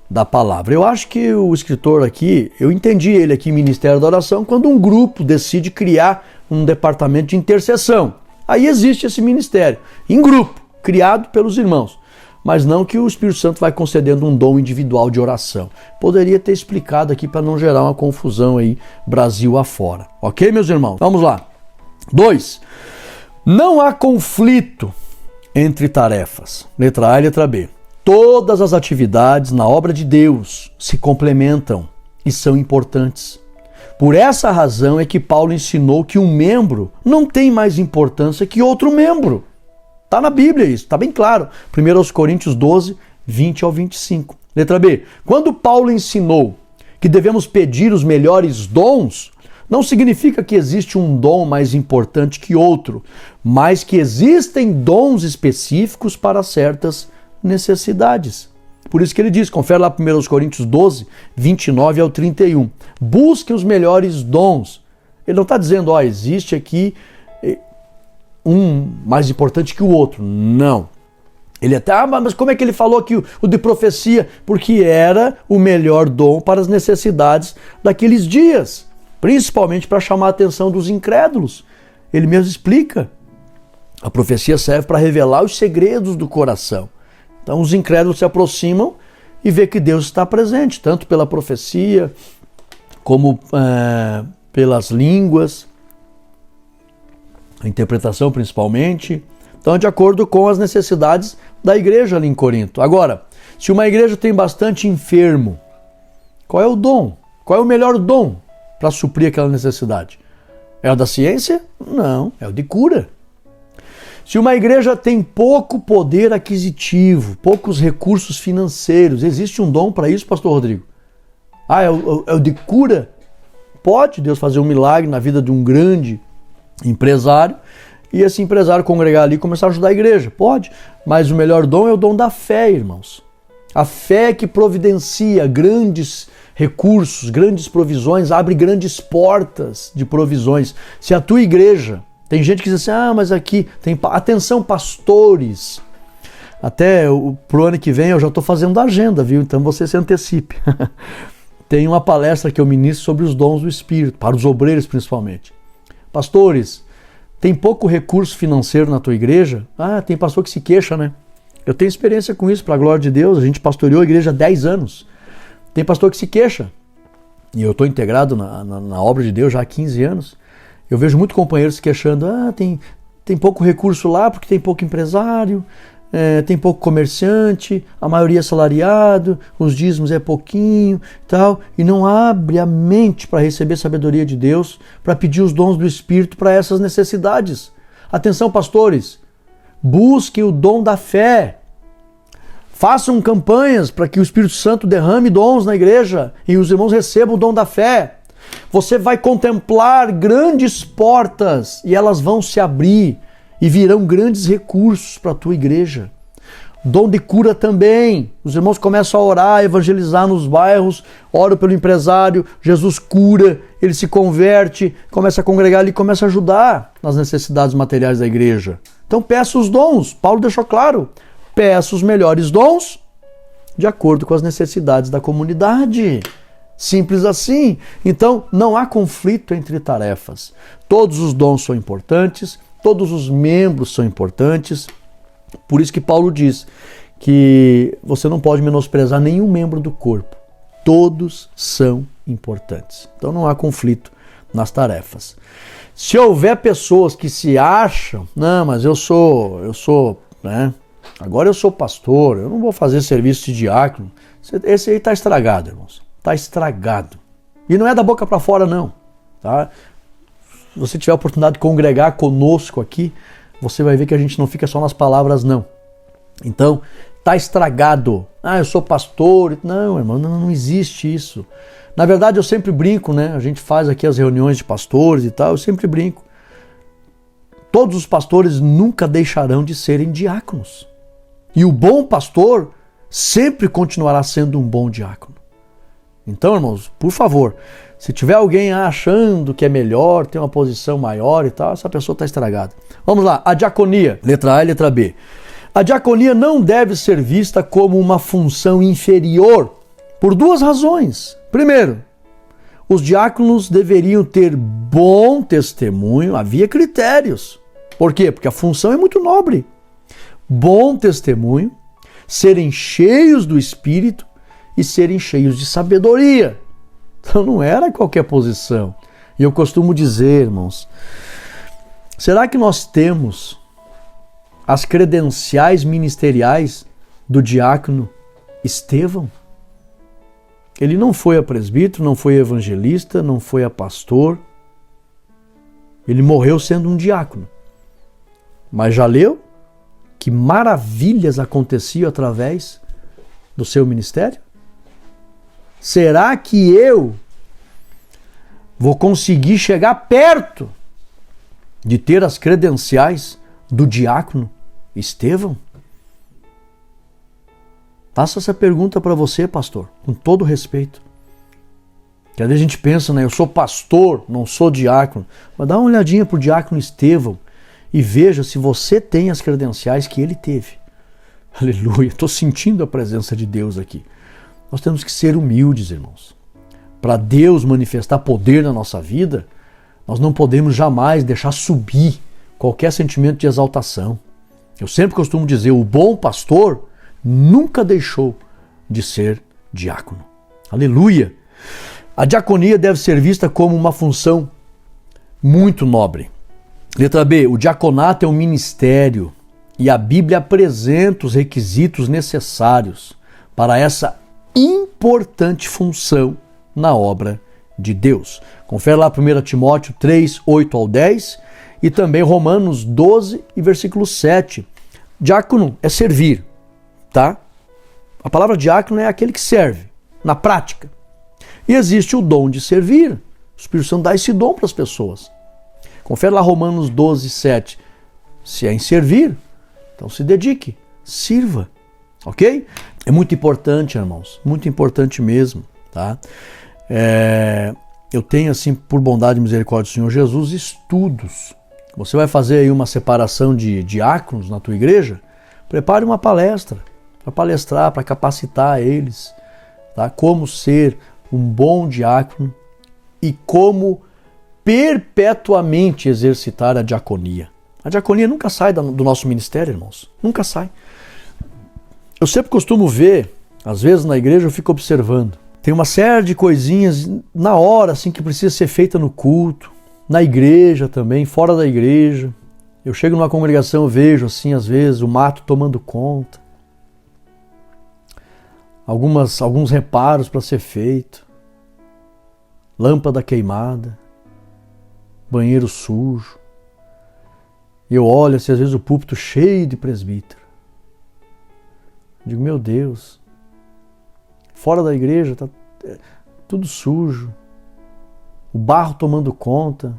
[SPEAKER 1] da palavra. Eu acho que o escritor aqui, eu entendi ele aqui, ministério da oração, quando um grupo decide criar um departamento de intercessão. Aí existe esse ministério, em grupo, criado pelos irmãos. Mas não que o Espírito Santo vai concedendo um dom individual de oração. Poderia ter explicado aqui para não gerar uma confusão aí, Brasil afora. Ok, meus irmãos? Vamos lá. 2. Não há conflito entre tarefas. Letra A e letra B. Todas as atividades na obra de Deus se complementam e são importantes. Por essa razão é que Paulo ensinou que um membro não tem mais importância que outro membro. Está na Bíblia isso, está bem claro. 1 Coríntios 12, 20 ao 25. Letra B. Quando Paulo ensinou que devemos pedir os melhores dons, não significa que existe um dom mais importante que outro, mas que existem dons específicos para certas necessidades. Por isso que ele diz, confere lá 1 Coríntios 12, 29 ao 31. Busque os melhores dons. Ele não está dizendo, existe aqui um mais importante que o outro. Não. Ele até, mas como é que ele falou que o de profecia? Porque era o melhor dom para as necessidades daqueles dias, principalmente para chamar a atenção dos incrédulos. Ele mesmo explica. A profecia serve para revelar os segredos do coração. Então os incrédulos se aproximam e vê que Deus está presente, tanto pela profecia, como pelas línguas, a interpretação principalmente. Então, de acordo com as necessidades da igreja ali em Corinto. Agora, se uma igreja tem bastante enfermo, qual é o dom? Qual é o melhor dom para suprir aquela necessidade? É o da ciência? Não, é o de cura. Se uma igreja tem pouco poder aquisitivo, poucos recursos financeiros, existe um dom para isso, pastor Rodrigo? É o de cura? Pode Deus fazer um milagre na vida de um grande empresário e esse empresário congregar ali e começar a ajudar a igreja? Pode, mas o melhor dom é o dom da fé, irmãos. A fé que providencia grandes recursos, grandes provisões, abre grandes portas de provisões. Se a tua igreja... Tem gente que diz assim, mas aqui tem... Atenção, pastores! Até pro ano que vem eu já estou fazendo a agenda, viu? Então você se antecipe. Tem uma palestra que eu ministro sobre os dons do Espírito, para os obreiros principalmente. Pastores, tem pouco recurso financeiro na tua igreja? Tem pastor que se queixa, né? Eu tenho experiência com isso, para a glória de Deus. A gente pastoreou a igreja há 10 anos. Tem pastor que se queixa. E eu estou integrado na obra de Deus já há 15 anos. Eu vejo muitos companheiros se queixando, tem pouco recurso lá porque tem pouco empresário, tem pouco comerciante, a maioria é salariado, os dízimos é pouquinho, tal, e não abre a mente para receber sabedoria de Deus, para pedir os dons do Espírito para essas necessidades. Atenção, pastores, busquem o dom da fé. Façam campanhas para que o Espírito Santo derrame dons na igreja e os irmãos recebam o dom da fé. Você vai contemplar grandes portas e elas vão se abrir e virão grandes recursos para a tua igreja. Dom de cura também. Os irmãos começam a orar, a evangelizar nos bairros, oram pelo empresário, Jesus cura, ele se converte, começa a congregar ali, começa a ajudar nas necessidades materiais da igreja. Então peça os dons. Paulo deixou claro. Peça os melhores dons de acordo com as necessidades da comunidade. Simples assim. Então, não há conflito entre tarefas. Todos os dons são importantes, todos os membros são importantes. Por isso que Paulo diz que você não pode menosprezar nenhum membro do corpo. Todos são importantes. Então, não há conflito nas tarefas. Se houver pessoas que se acham, mas eu sou, agora eu sou pastor, eu não vou fazer serviço de diácono. Esse aí está estragado, irmãos. Está estragado. E não é da boca para fora, não. Tá? Se você tiver a oportunidade de congregar conosco aqui, você vai ver que a gente não fica só nas palavras, não. Então, está estragado. Eu sou pastor. Não, irmão, não existe isso. Na verdade, eu sempre brinco, né? A gente faz aqui as reuniões de pastores e tal, eu sempre brinco. Todos os pastores nunca deixarão de serem diáconos. E o bom pastor sempre continuará sendo um bom diácono. Então, irmãos, por favor, se tiver alguém achando que é melhor, tem uma posição maior e tal, essa pessoa está estragada. Vamos lá, a diaconia, letra A e letra B. A diaconia não deve ser vista como uma função inferior por duas razões. Primeiro, os diáconos deveriam ter bom testemunho, havia critérios. Por quê? Porque a função é muito nobre. Bom testemunho, serem cheios do Espírito e serem cheios de sabedoria. Então não era qualquer posição. E eu costumo dizer, irmãos, será que nós temos as credenciais ministeriais do diácono Estevão? Ele não foi a presbítero, não foi a evangelista, não foi a pastor. Ele morreu sendo um diácono. Mas já leu que maravilhas aconteciam através do seu ministério? Será que eu vou conseguir chegar perto de ter as credenciais do diácono Estevão? Faço essa pergunta para você, pastor, com todo respeito. Que às vezes a gente pensa, eu sou pastor, não sou diácono. Mas dá uma olhadinha para o diácono Estevão e veja se você tem as credenciais que ele teve. Aleluia, estou sentindo a presença de Deus aqui. Nós temos que ser humildes, irmãos. Para Deus manifestar poder na nossa vida, nós não podemos jamais deixar subir qualquer sentimento de exaltação. Eu sempre costumo dizer, o bom pastor nunca deixou de ser diácono. Aleluia! A diaconia deve ser vista como uma função muito nobre. Letra B, o diaconato é um ministério e a Bíblia apresenta os requisitos necessários para essa importante função na obra de Deus. Confere lá 1 Timóteo 3, 8 ao 10 e também Romanos 12 e versículo 7. Diácono é servir, tá? A palavra diácono é aquele que serve, na prática. E existe o dom de servir. O Espírito Santo dá esse dom para as pessoas. Confere lá Romanos 12, 7. Se é em servir, então se dedique, sirva, ok? É muito importante, irmãos, muito importante mesmo, tá? Eu tenho, assim, por bondade e misericórdia do Senhor Jesus, estudos. Você vai fazer aí uma separação de diáconos na tua igreja? Prepare uma palestra para palestrar, para capacitar eles, tá? Como ser um bom diácono e como perpetuamente exercitar a diaconia. A diaconia nunca sai do nosso ministério, irmãos. Nunca sai. Eu sempre costumo ver, às vezes na igreja eu fico observando. Tem uma série de coisinhas na hora assim que precisa ser feita no culto, na igreja também, fora da igreja. Eu chego numa congregação, eu vejo assim, às vezes, o mato tomando conta. Alguns reparos para ser feito. Lâmpada queimada. Banheiro sujo. E eu olho assim, às vezes o púlpito cheio de presbítero. Digo, meu Deus, fora da igreja está tudo sujo, o barro tomando conta.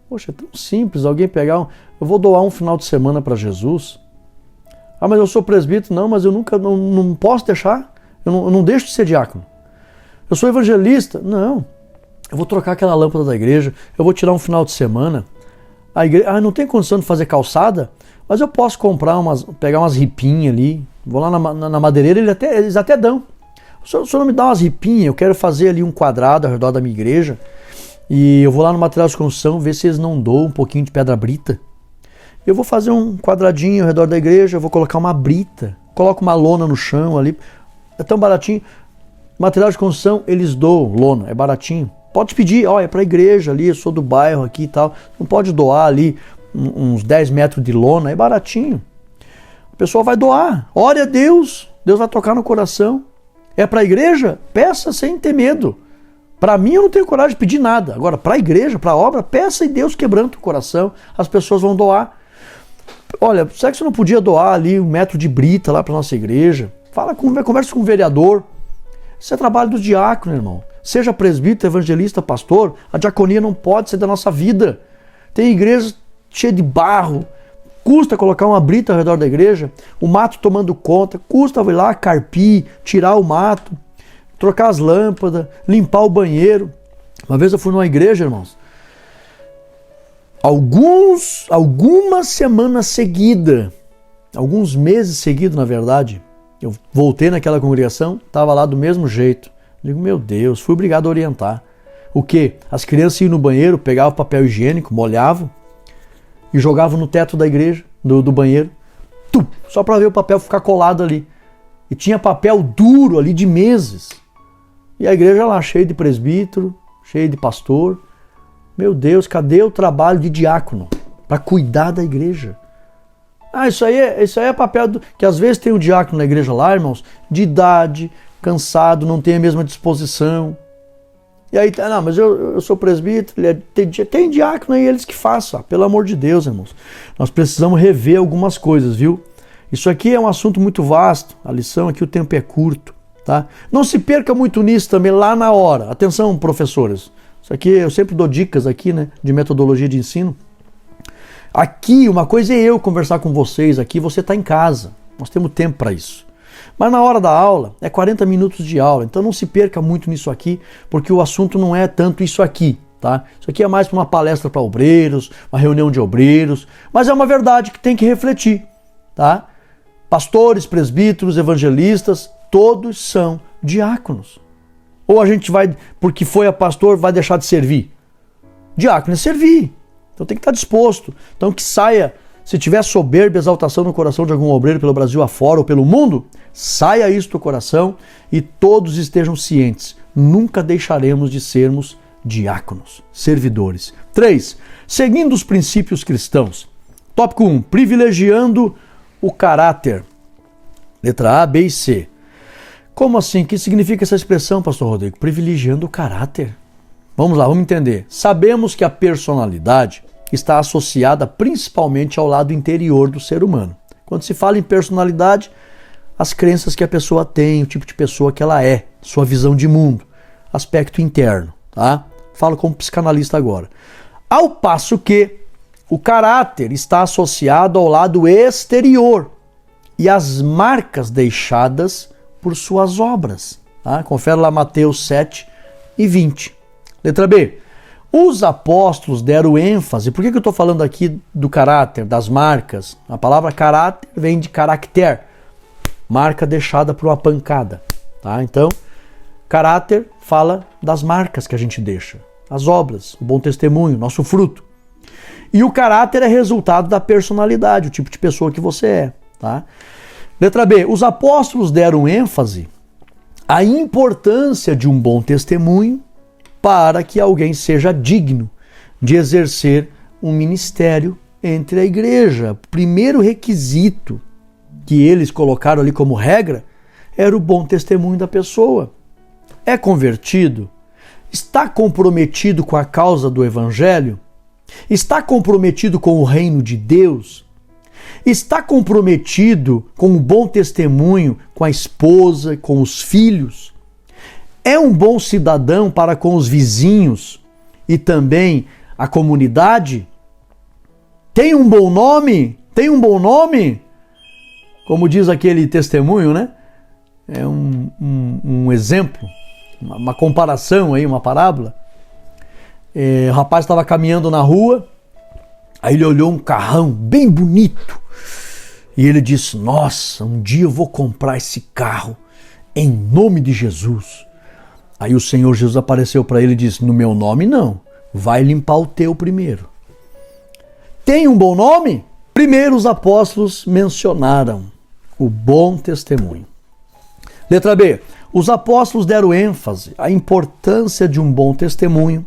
[SPEAKER 1] Poxa, é tão simples alguém pegar, eu vou doar um final de semana para Jesus. Ah, mas eu sou presbítero. Não, mas eu não posso deixar, eu não deixo de ser diácono. Eu sou evangelista. Não, eu vou trocar aquela lâmpada da igreja, eu vou tirar um final de semana. A igreja, não tem condição de fazer calçada, mas eu posso pegar umas ripinhas ali, vou lá na madeireira, eles até dão. O senhor não me dá umas ripinhas, eu quero fazer ali um quadrado ao redor da minha igreja, e eu vou lá no material de construção ver se eles não doam um pouquinho de pedra brita. Eu vou fazer um quadradinho ao redor da igreja, eu vou colocar uma brita, coloco uma lona no chão ali, é tão baratinho. Material de construção, eles doam lona, é baratinho. Pode pedir, ó, é para a igreja ali, eu sou do bairro aqui e tal. Não pode doar ali uns 10 metros de lona, é baratinho. A pessoa vai doar, ore a Deus, Deus vai tocar no coração. É para a igreja? Peça sem ter medo. Para mim eu não tenho coragem de pedir nada. Agora, para a igreja, para a obra, peça e Deus quebranta o coração, as pessoas vão doar. Olha, será que você não podia doar ali 1 metro de brita lá para nossa igreja? Conversa com o vereador. Isso é trabalho do diácono, irmão. Seja presbítero, evangelista, pastor, a diaconia não pode ser da nossa vida. Tem igrejas cheias de barro, custa colocar uma brita ao redor da igreja, o mato tomando conta, custa ir lá carpir, tirar o mato, trocar as lâmpadas, limpar o banheiro. Uma vez eu fui numa igreja, irmãos, algumas semanas seguidas, alguns meses seguidos, na verdade, eu voltei naquela congregação, estava lá do mesmo jeito. Digo, meu Deus, fui obrigado a orientar. O quê? As crianças iam no banheiro, pegavam papel higiênico, molhavam e jogavam no teto da igreja, do banheiro, só para ver o papel ficar colado ali. E tinha papel duro ali de meses. E a igreja lá, cheia de presbítero, cheia de pastor. Meu Deus, cadê o trabalho de diácono para cuidar da igreja? Isso aí é papel que às vezes tem o diácono na igreja lá, irmãos, de idade, cansado, não tem a mesma disposição. E aí, não, mas eu sou presbítero, tem diácono aí, eles que façam. Pelo amor de Deus, irmãos. Nós precisamos rever algumas coisas, viu? Isso aqui é um assunto muito vasto, a lição aqui, o tempo é curto, tá? Não se perca muito nisso também lá na hora. Atenção, professores. Isso aqui, eu sempre dou dicas aqui, né, de metodologia de ensino. Aqui, uma coisa é eu conversar com vocês aqui, você está em casa. Nós temos tempo para isso. Mas na hora da aula, é 40 minutos de aula, então não se perca muito nisso aqui, porque o assunto não é tanto isso aqui, tá? Isso aqui é mais para uma palestra para obreiros, uma reunião de obreiros, mas é uma verdade que tem que refletir, tá? Pastores, presbíteros, evangelistas, todos são diáconos. Ou a gente vai, porque foi a pastor, vai deixar de servir? Diácono é servir. Então tem que estar disposto. Então que saia, se tiver soberba e exaltação no coração de algum obreiro pelo Brasil afora ou pelo mundo, saia isso do coração e todos estejam cientes. Nunca deixaremos de sermos diáconos, servidores. 3. Seguindo os princípios cristãos. Tópico 1. Privilegiando o caráter. Letra A, B e C. Como assim? O que significa essa expressão, pastor Rodrigo? Privilegiando o caráter. Vamos lá, vamos entender. Sabemos que a personalidade está associada principalmente ao lado interior do ser humano. Quando se fala em personalidade, as crenças que a pessoa tem, o tipo de pessoa que ela é, sua visão de mundo, aspecto interno, tá? Falo como psicanalista agora. Ao passo que o caráter está associado ao lado exterior e às marcas deixadas por suas obras. Tá? Confere lá Mateus 7 e 20. Letra B. Os apóstolos deram ênfase. Por que eu estou falando aqui do caráter, das marcas? A palavra caráter vem de caracter, marca deixada por uma pancada. Tá? Então, caráter fala das marcas que a gente deixa, as obras, o bom testemunho, nosso fruto. E o caráter é resultado da personalidade, o tipo de pessoa que você é. Tá? Letra B. Os apóstolos deram ênfase à importância de um bom testemunho para que alguém seja digno de exercer um ministério entre a igreja. O primeiro requisito que eles colocaram ali como regra era o bom testemunho da pessoa. É convertido? Está comprometido com a causa do evangelho? Está comprometido com o reino de Deus? Está comprometido com um bom testemunho com a esposa, com os filhos? É um bom cidadão para com os vizinhos e também a comunidade? Tem um bom nome? Tem um bom nome? Como diz aquele testemunho, né? É um exemplo, uma comparação aí, uma parábola. O rapaz estava caminhando na rua, aí ele olhou um carrão bem bonito e ele disse: nossa, um dia eu vou comprar esse carro em nome de Jesus. Aí o Senhor Jesus apareceu para ele e disse: no meu nome não, vai limpar o teu primeiro. Tem um bom nome? Primeiro os apóstolos mencionaram o bom testemunho. Letra B. Os apóstolos deram ênfase à importância de um bom testemunho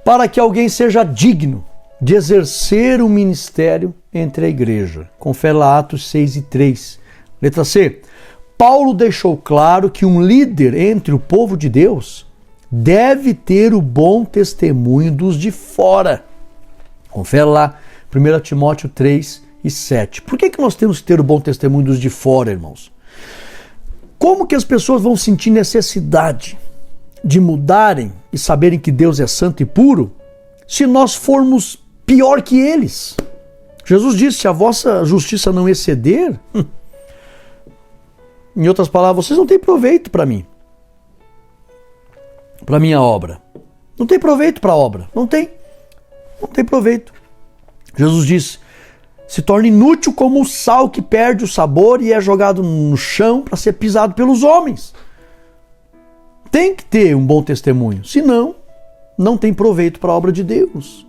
[SPEAKER 1] para que alguém seja digno de exercer o ministério entre a igreja. Confere lá Atos 6 e 3. Letra C. Paulo deixou claro que um líder entre o povo de Deus deve ter o bom testemunho dos de fora. Confere lá 1 Timóteo 3 e 7. Por que nós temos que ter o bom testemunho dos de fora, irmãos? Como que as pessoas vão sentir necessidade de mudarem e saberem que Deus é santo e puro se nós formos pior que eles? Jesus disse: se a vossa justiça não exceder, em outras palavras, vocês não têm proveito para mim, para minha obra. Não tem proveito para a obra, não tem proveito. Jesus disse: se torna inútil como o sal que perde o sabor e é jogado no chão para ser pisado pelos homens. Tem que ter um bom testemunho, senão não tem proveito para a obra de Deus.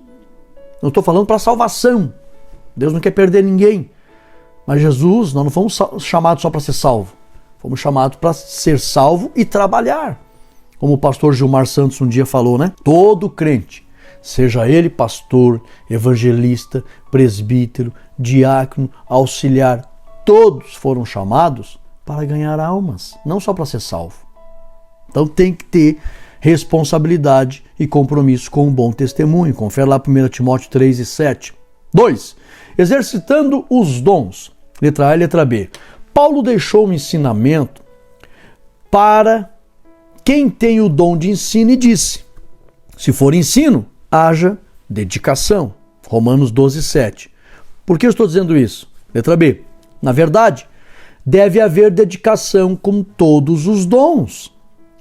[SPEAKER 1] Não estou falando para a salvação. Deus não quer perder ninguém. Mas Jesus, nós não fomos chamados só para ser salvo. Fomos chamados para ser salvo e trabalhar. Como o pastor Gilmar Santos um dia falou, né? Todo crente, seja ele pastor, evangelista, presbítero, diácono, auxiliar, todos foram chamados para ganhar almas, não só para ser salvo. Então tem que ter responsabilidade e compromisso com um bom testemunho. Confere lá 1 Timóteo 3 e 7. 2. Exercitando os dons. Letra A e letra B. Paulo deixou um ensinamento para quem tem o dom de ensino e disse: se for ensino, haja dedicação. Romanos 12, 7. Por que eu estou dizendo isso? Letra B. Na verdade, deve haver dedicação com todos os dons.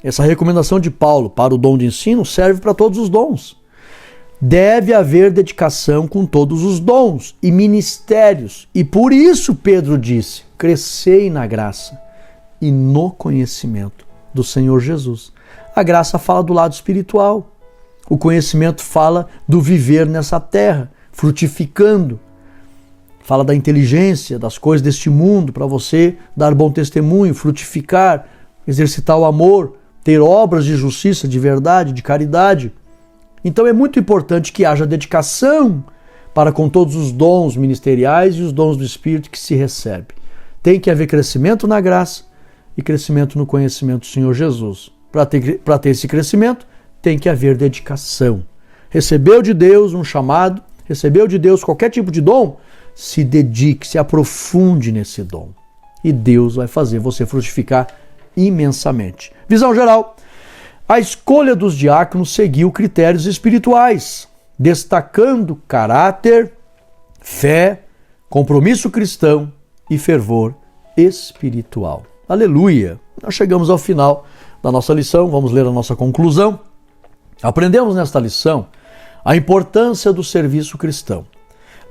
[SPEAKER 1] Essa recomendação de Paulo para o dom de ensino serve para todos os dons. deve haver dedicação com todos os dons e ministérios. E por isso Pedro disse: crescei na graça e no conhecimento do Senhor Jesus. A graça fala do lado espiritual. O conhecimento fala do viver nessa terra, frutificando. Fala da inteligência, das coisas deste mundo, para você dar bom testemunho, frutificar, exercitar o amor, ter obras de justiça, de verdade, de caridade. Então é muito importante que haja dedicação para com todos os dons ministeriais e os dons do Espírito que se recebe. Tem que haver crescimento na graça e crescimento no conhecimento do Senhor Jesus. Para ter esse crescimento, tem que haver dedicação. Recebeu de Deus um chamado, recebeu de Deus qualquer tipo de dom, se dedique, se aprofunde nesse dom. E Deus vai fazer você frutificar imensamente. Visão geral. A escolha dos diáconos seguiu critérios espirituais, destacando caráter, fé, compromisso cristão e fervor espiritual. Aleluia! Nós chegamos ao final da nossa lição, vamos ler a nossa conclusão. Aprendemos nesta lição a importância do serviço cristão.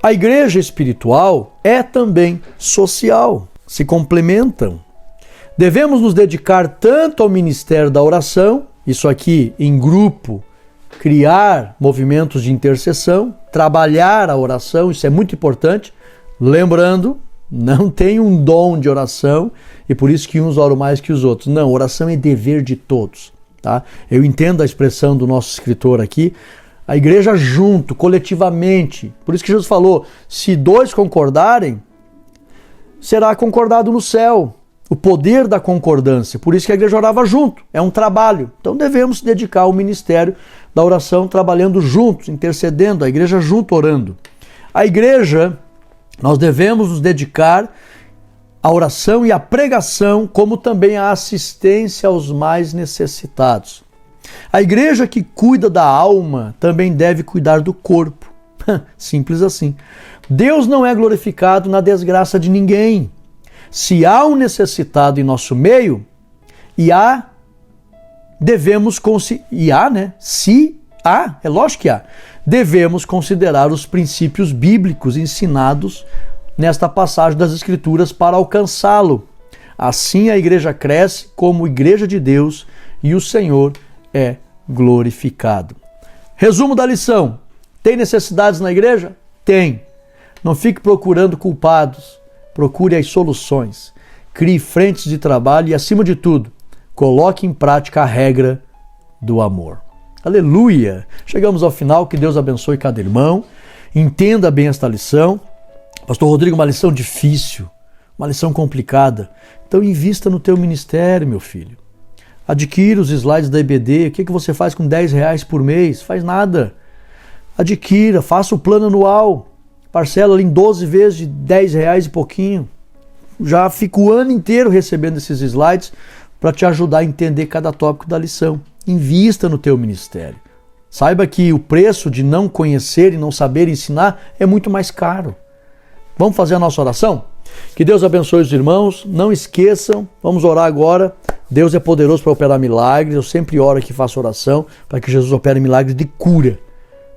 [SPEAKER 1] A igreja espiritual é também social, se complementam. Devemos nos dedicar tanto ao ministério da oração, isso aqui em grupo, criar movimentos de intercessão, trabalhar a oração, isso é muito importante. Lembrando, não tem um dom de oração e por isso que uns oram mais que os outros. Não, oração é dever de todos. Tá? Eu entendo a expressão do nosso escritor aqui, a igreja junto, coletivamente. Por isso que Jesus falou, se dois concordarem, será concordado no céu. O poder da concordância. Por isso que a igreja orava junto. É um trabalho. Então devemos se dedicar ao ministério da oração, trabalhando juntos, intercedendo, a igreja junto orando. A igreja, nós devemos nos dedicar à oração e à pregação, como também à assistência aos mais necessitados. A igreja que cuida da alma também deve cuidar do corpo. Simples assim. Deus não é glorificado na desgraça de ninguém. Se há um necessitado em nosso meio, devemos considerar os princípios bíblicos ensinados nesta passagem das Escrituras para alcançá-lo. Assim a igreja cresce como igreja de Deus e o Senhor é glorificado. Resumo da lição. Tem necessidades na igreja? Tem. Não fique procurando culpados. Procure as soluções. Crie frentes de trabalho e, acima de tudo, coloque em prática a regra do amor. Aleluia! Chegamos ao final. Que Deus abençoe cada irmão. Entenda bem esta lição. Pastor Rodrigo, uma lição difícil, uma lição complicada. Então invista no teu ministério, meu filho. Adquira os slides da EBD. O que você faz com R$10 por mês? Faz nada. Adquira, faça o plano anual. Parcela ali em 12 vezes de R$10 e pouquinho. Já fica o ano inteiro recebendo esses slides para te ajudar a entender cada tópico da lição. Invista no teu ministério. Saiba que o preço de não conhecer e não saber ensinar é muito mais caro. Vamos fazer a nossa oração? Que Deus abençoe os irmãos. Não esqueçam, vamos orar agora. Deus é poderoso para operar milagres. Eu sempre oro aqui, faço oração para que Jesus opere milagres de cura.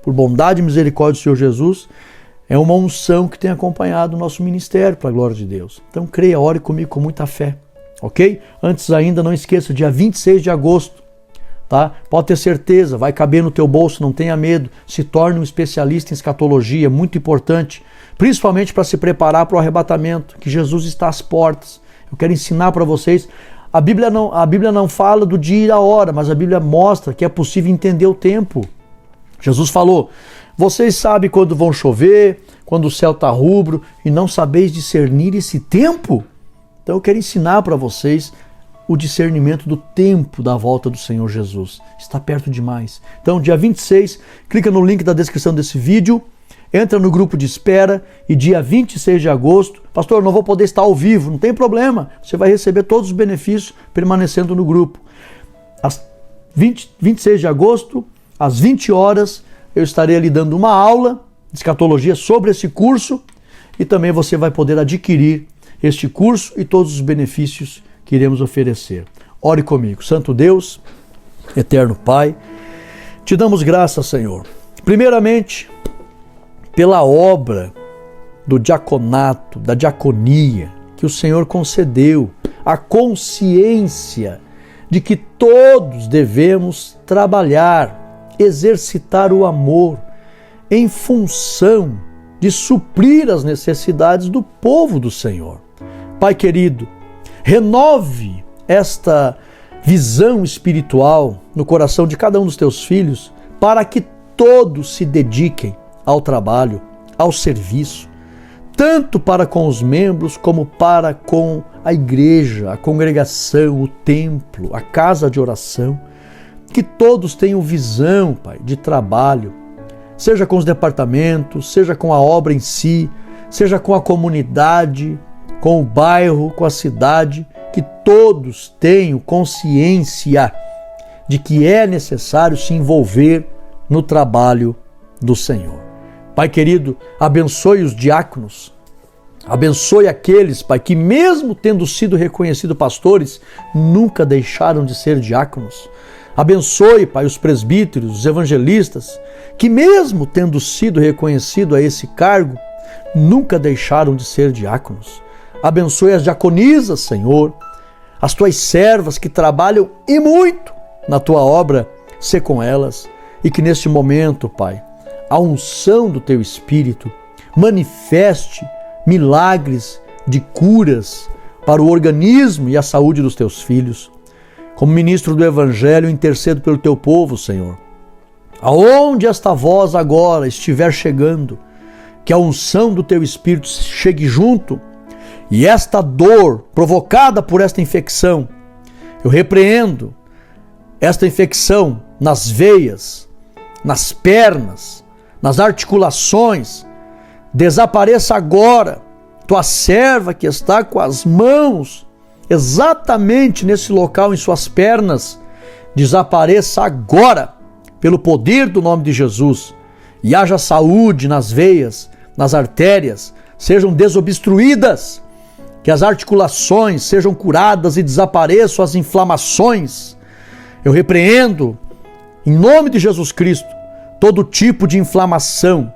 [SPEAKER 1] Por bondade e misericórdia do Senhor Jesus, é uma unção que tem acompanhado o nosso ministério para a glória de Deus. Então creia, ore comigo com muita fé, ok? Antes ainda, não esqueça, dia 26 de agosto, tá? Pode ter certeza, vai caber no teu bolso, não tenha medo. Se torne um especialista em escatologia, muito importante, principalmente para se preparar para o arrebatamento, que Jesus está às portas. Eu quero ensinar para vocês, a Bíblia não fala do dia e da hora, mas a Bíblia mostra que é possível entender o tempo. Jesus falou, vocês sabem quando vão chover, quando o céu está rubro, e não sabeis discernir esse tempo? Então eu quero ensinar para vocês o discernimento do tempo da volta do Senhor Jesus. Está perto demais. Então, dia 26, clica no link da descrição desse vídeo, entra no grupo de espera e dia 26 de agosto, pastor, não vou poder estar ao vivo, não tem problema, você vai receber todos os benefícios permanecendo no grupo. Às 26 de agosto, às 20 horas, eu estarei ali dando uma aula de escatologia sobre esse curso e também você vai poder adquirir este curso e todos os benefícios que iremos oferecer. Ore comigo. Santo Deus, eterno Pai, te damos graças, Senhor, Primeiramente, pela obra do diaconato, da diaconia, que o Senhor concedeu, a consciência de que todos devemos trabalhar, exercitar o amor em função de suprir as necessidades do povo do Senhor. Pai querido, renove esta visão espiritual no coração de cada um dos teus filhos, para que todos se dediquem ao trabalho, ao serviço, tanto para com os membros como para com a igreja, a congregação, o templo, a casa de oração. Que todos tenham visão, Pai, de trabalho, seja com os departamentos, seja com a obra em si, seja com a comunidade, com o bairro, com a cidade, que todos tenham consciência de que é necessário se envolver no trabalho do Senhor. Pai querido, abençoe os diáconos, abençoe aqueles, Pai, que mesmo tendo sido reconhecidos pastores, nunca deixaram de ser diáconos. Abençoe, Pai, os presbíteros, os evangelistas, que mesmo tendo sido reconhecidos a esse cargo, nunca deixaram de ser diáconos. Abençoe as diaconisas, Senhor, as tuas servas que trabalham e muito na tua obra, sê com elas, e que neste momento, Pai, a unção do teu Espírito manifeste milagres de curas para o organismo e a saúde dos teus filhos. Como ministro do Evangelho, intercedo pelo teu povo, Senhor. Aonde esta voz agora estiver chegando, que a unção do teu Espírito chegue junto, e esta dor provocada por esta infecção, eu repreendo esta infecção nas veias, nas pernas, nas articulações, desapareça agora. Tua serva que está com as mãos exatamente nesse local em suas pernas, desapareça agora, pelo poder do nome de Jesus, e haja saúde nas veias, nas artérias, sejam desobstruídas, que as articulações sejam curadas e desapareçam as inflamações. Eu repreendo, em nome de Jesus Cristo, todo tipo de inflamação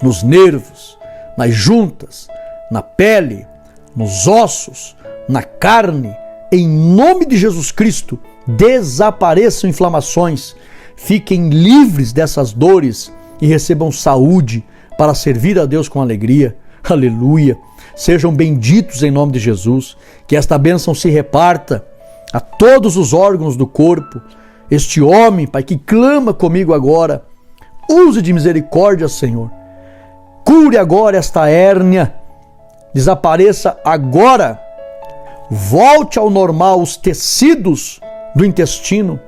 [SPEAKER 1] nos nervos, nas juntas, na pele, nos ossos, na carne. Em nome de Jesus Cristo, desapareçam inflamações, fiquem livres dessas dores e recebam saúde para servir a Deus com alegria. Aleluia! Sejam benditos em nome de Jesus, que esta bênção se reparta a todos os órgãos do corpo. Este homem, Pai, que clama comigo agora, use de misericórdia, Senhor. Cure agora esta hérnia, desapareça agora. Volte ao normal os tecidos do intestino,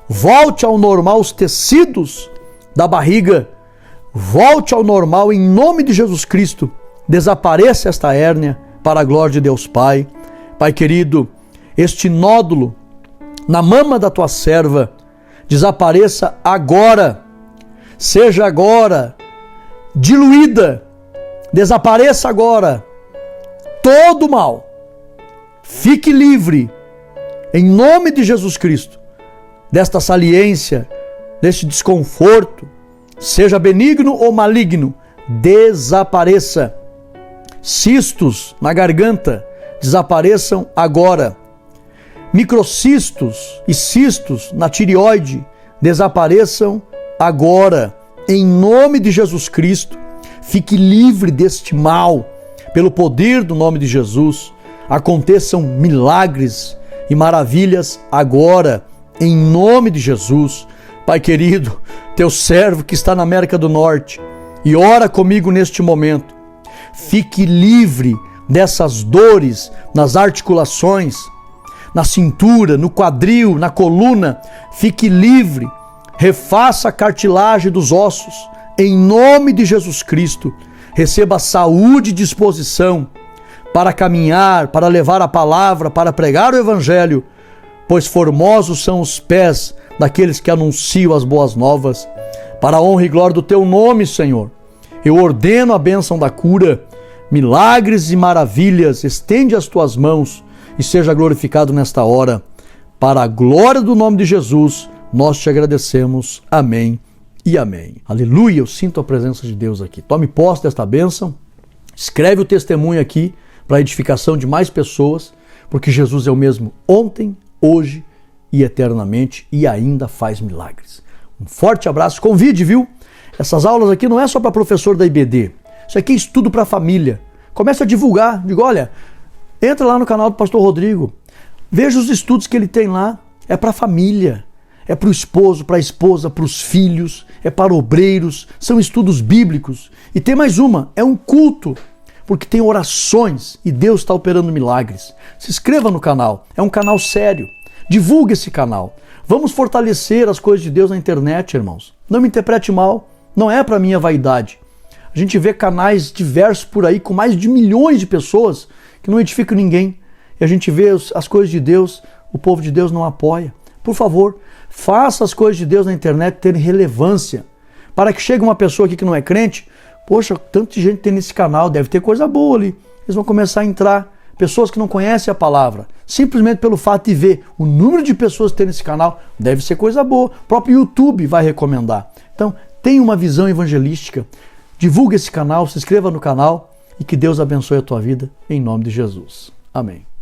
[SPEAKER 1] volte ao normal os tecidos da barriga, volte ao normal em nome de Jesus Cristo. Desapareça esta hérnia para a glória de Deus Pai. Pai querido, este nódulo na mama da tua serva, desapareça agora, seja agora diluída, desapareça agora todo o mal, fique livre em nome de Jesus Cristo desta saliência, deste desconforto, seja benigno ou maligno, desapareça. Cistos na garganta, desapareçam agora. Microcistos e cistos na tireoide, desapareçam agora. Em nome de Jesus Cristo, fique livre deste mal. Pelo poder do nome de Jesus, aconteçam milagres e maravilhas agora. Em nome de Jesus. Pai querido, teu servo que está na América do Norte e ora comigo neste momento, fique livre dessas dores nas articulações, na cintura, no quadril, na coluna. Fique livre, refaça a cartilagem dos ossos, em nome de Jesus Cristo. Receba saúde e disposição para caminhar, para levar a palavra, para pregar o Evangelho, pois formosos são os pés daqueles que anunciam as boas novas. Para a honra e glória do teu nome, Senhor, eu ordeno a bênção da cura, milagres e maravilhas. Estende as tuas mãos e seja glorificado nesta hora. Para a glória do nome de Jesus, nós te agradecemos. Amém e amém. Aleluia, eu sinto a presença de Deus aqui. Tome posse desta bênção, escreve o testemunho aqui para a edificação de mais pessoas, porque Jesus é o mesmo ontem, hoje e eternamente e ainda faz milagres. Um forte abraço, convide, viu? Essas aulas aqui não é só para professor da IBD, isso aqui é estudo para a família. Comece a divulgar, diga, olha, entra lá no canal do Pastor Rodrigo, veja os estudos que ele tem lá, é para a família, é para o esposo, para a esposa, para os filhos, é para obreiros, são estudos bíblicos. E tem mais uma, é um culto, porque tem orações e Deus está operando milagres. Se inscreva no canal, é um canal sério, divulgue esse canal. Vamos fortalecer as coisas de Deus na internet, irmãos. Não me interprete mal, não é para minha vaidade. A gente vê canais diversos por aí com mais de milhões de pessoas que não edificam ninguém. E a gente vê as coisas de Deus, o povo de Deus não apoia. Por favor, faça as coisas de Deus na internet terem relevância. Para que chegue uma pessoa aqui que não é crente, poxa, tanta gente tem nesse canal, deve ter coisa boa ali. Eles vão começar a entrar. Pessoas que não conhecem a palavra, simplesmente pelo fato de ver o número de pessoas que tem nesse canal, deve ser coisa boa. O próprio YouTube vai recomendar. Então, tenha uma visão evangelística, divulgue esse canal, se inscreva no canal e que Deus abençoe a tua vida, em nome de Jesus. Amém.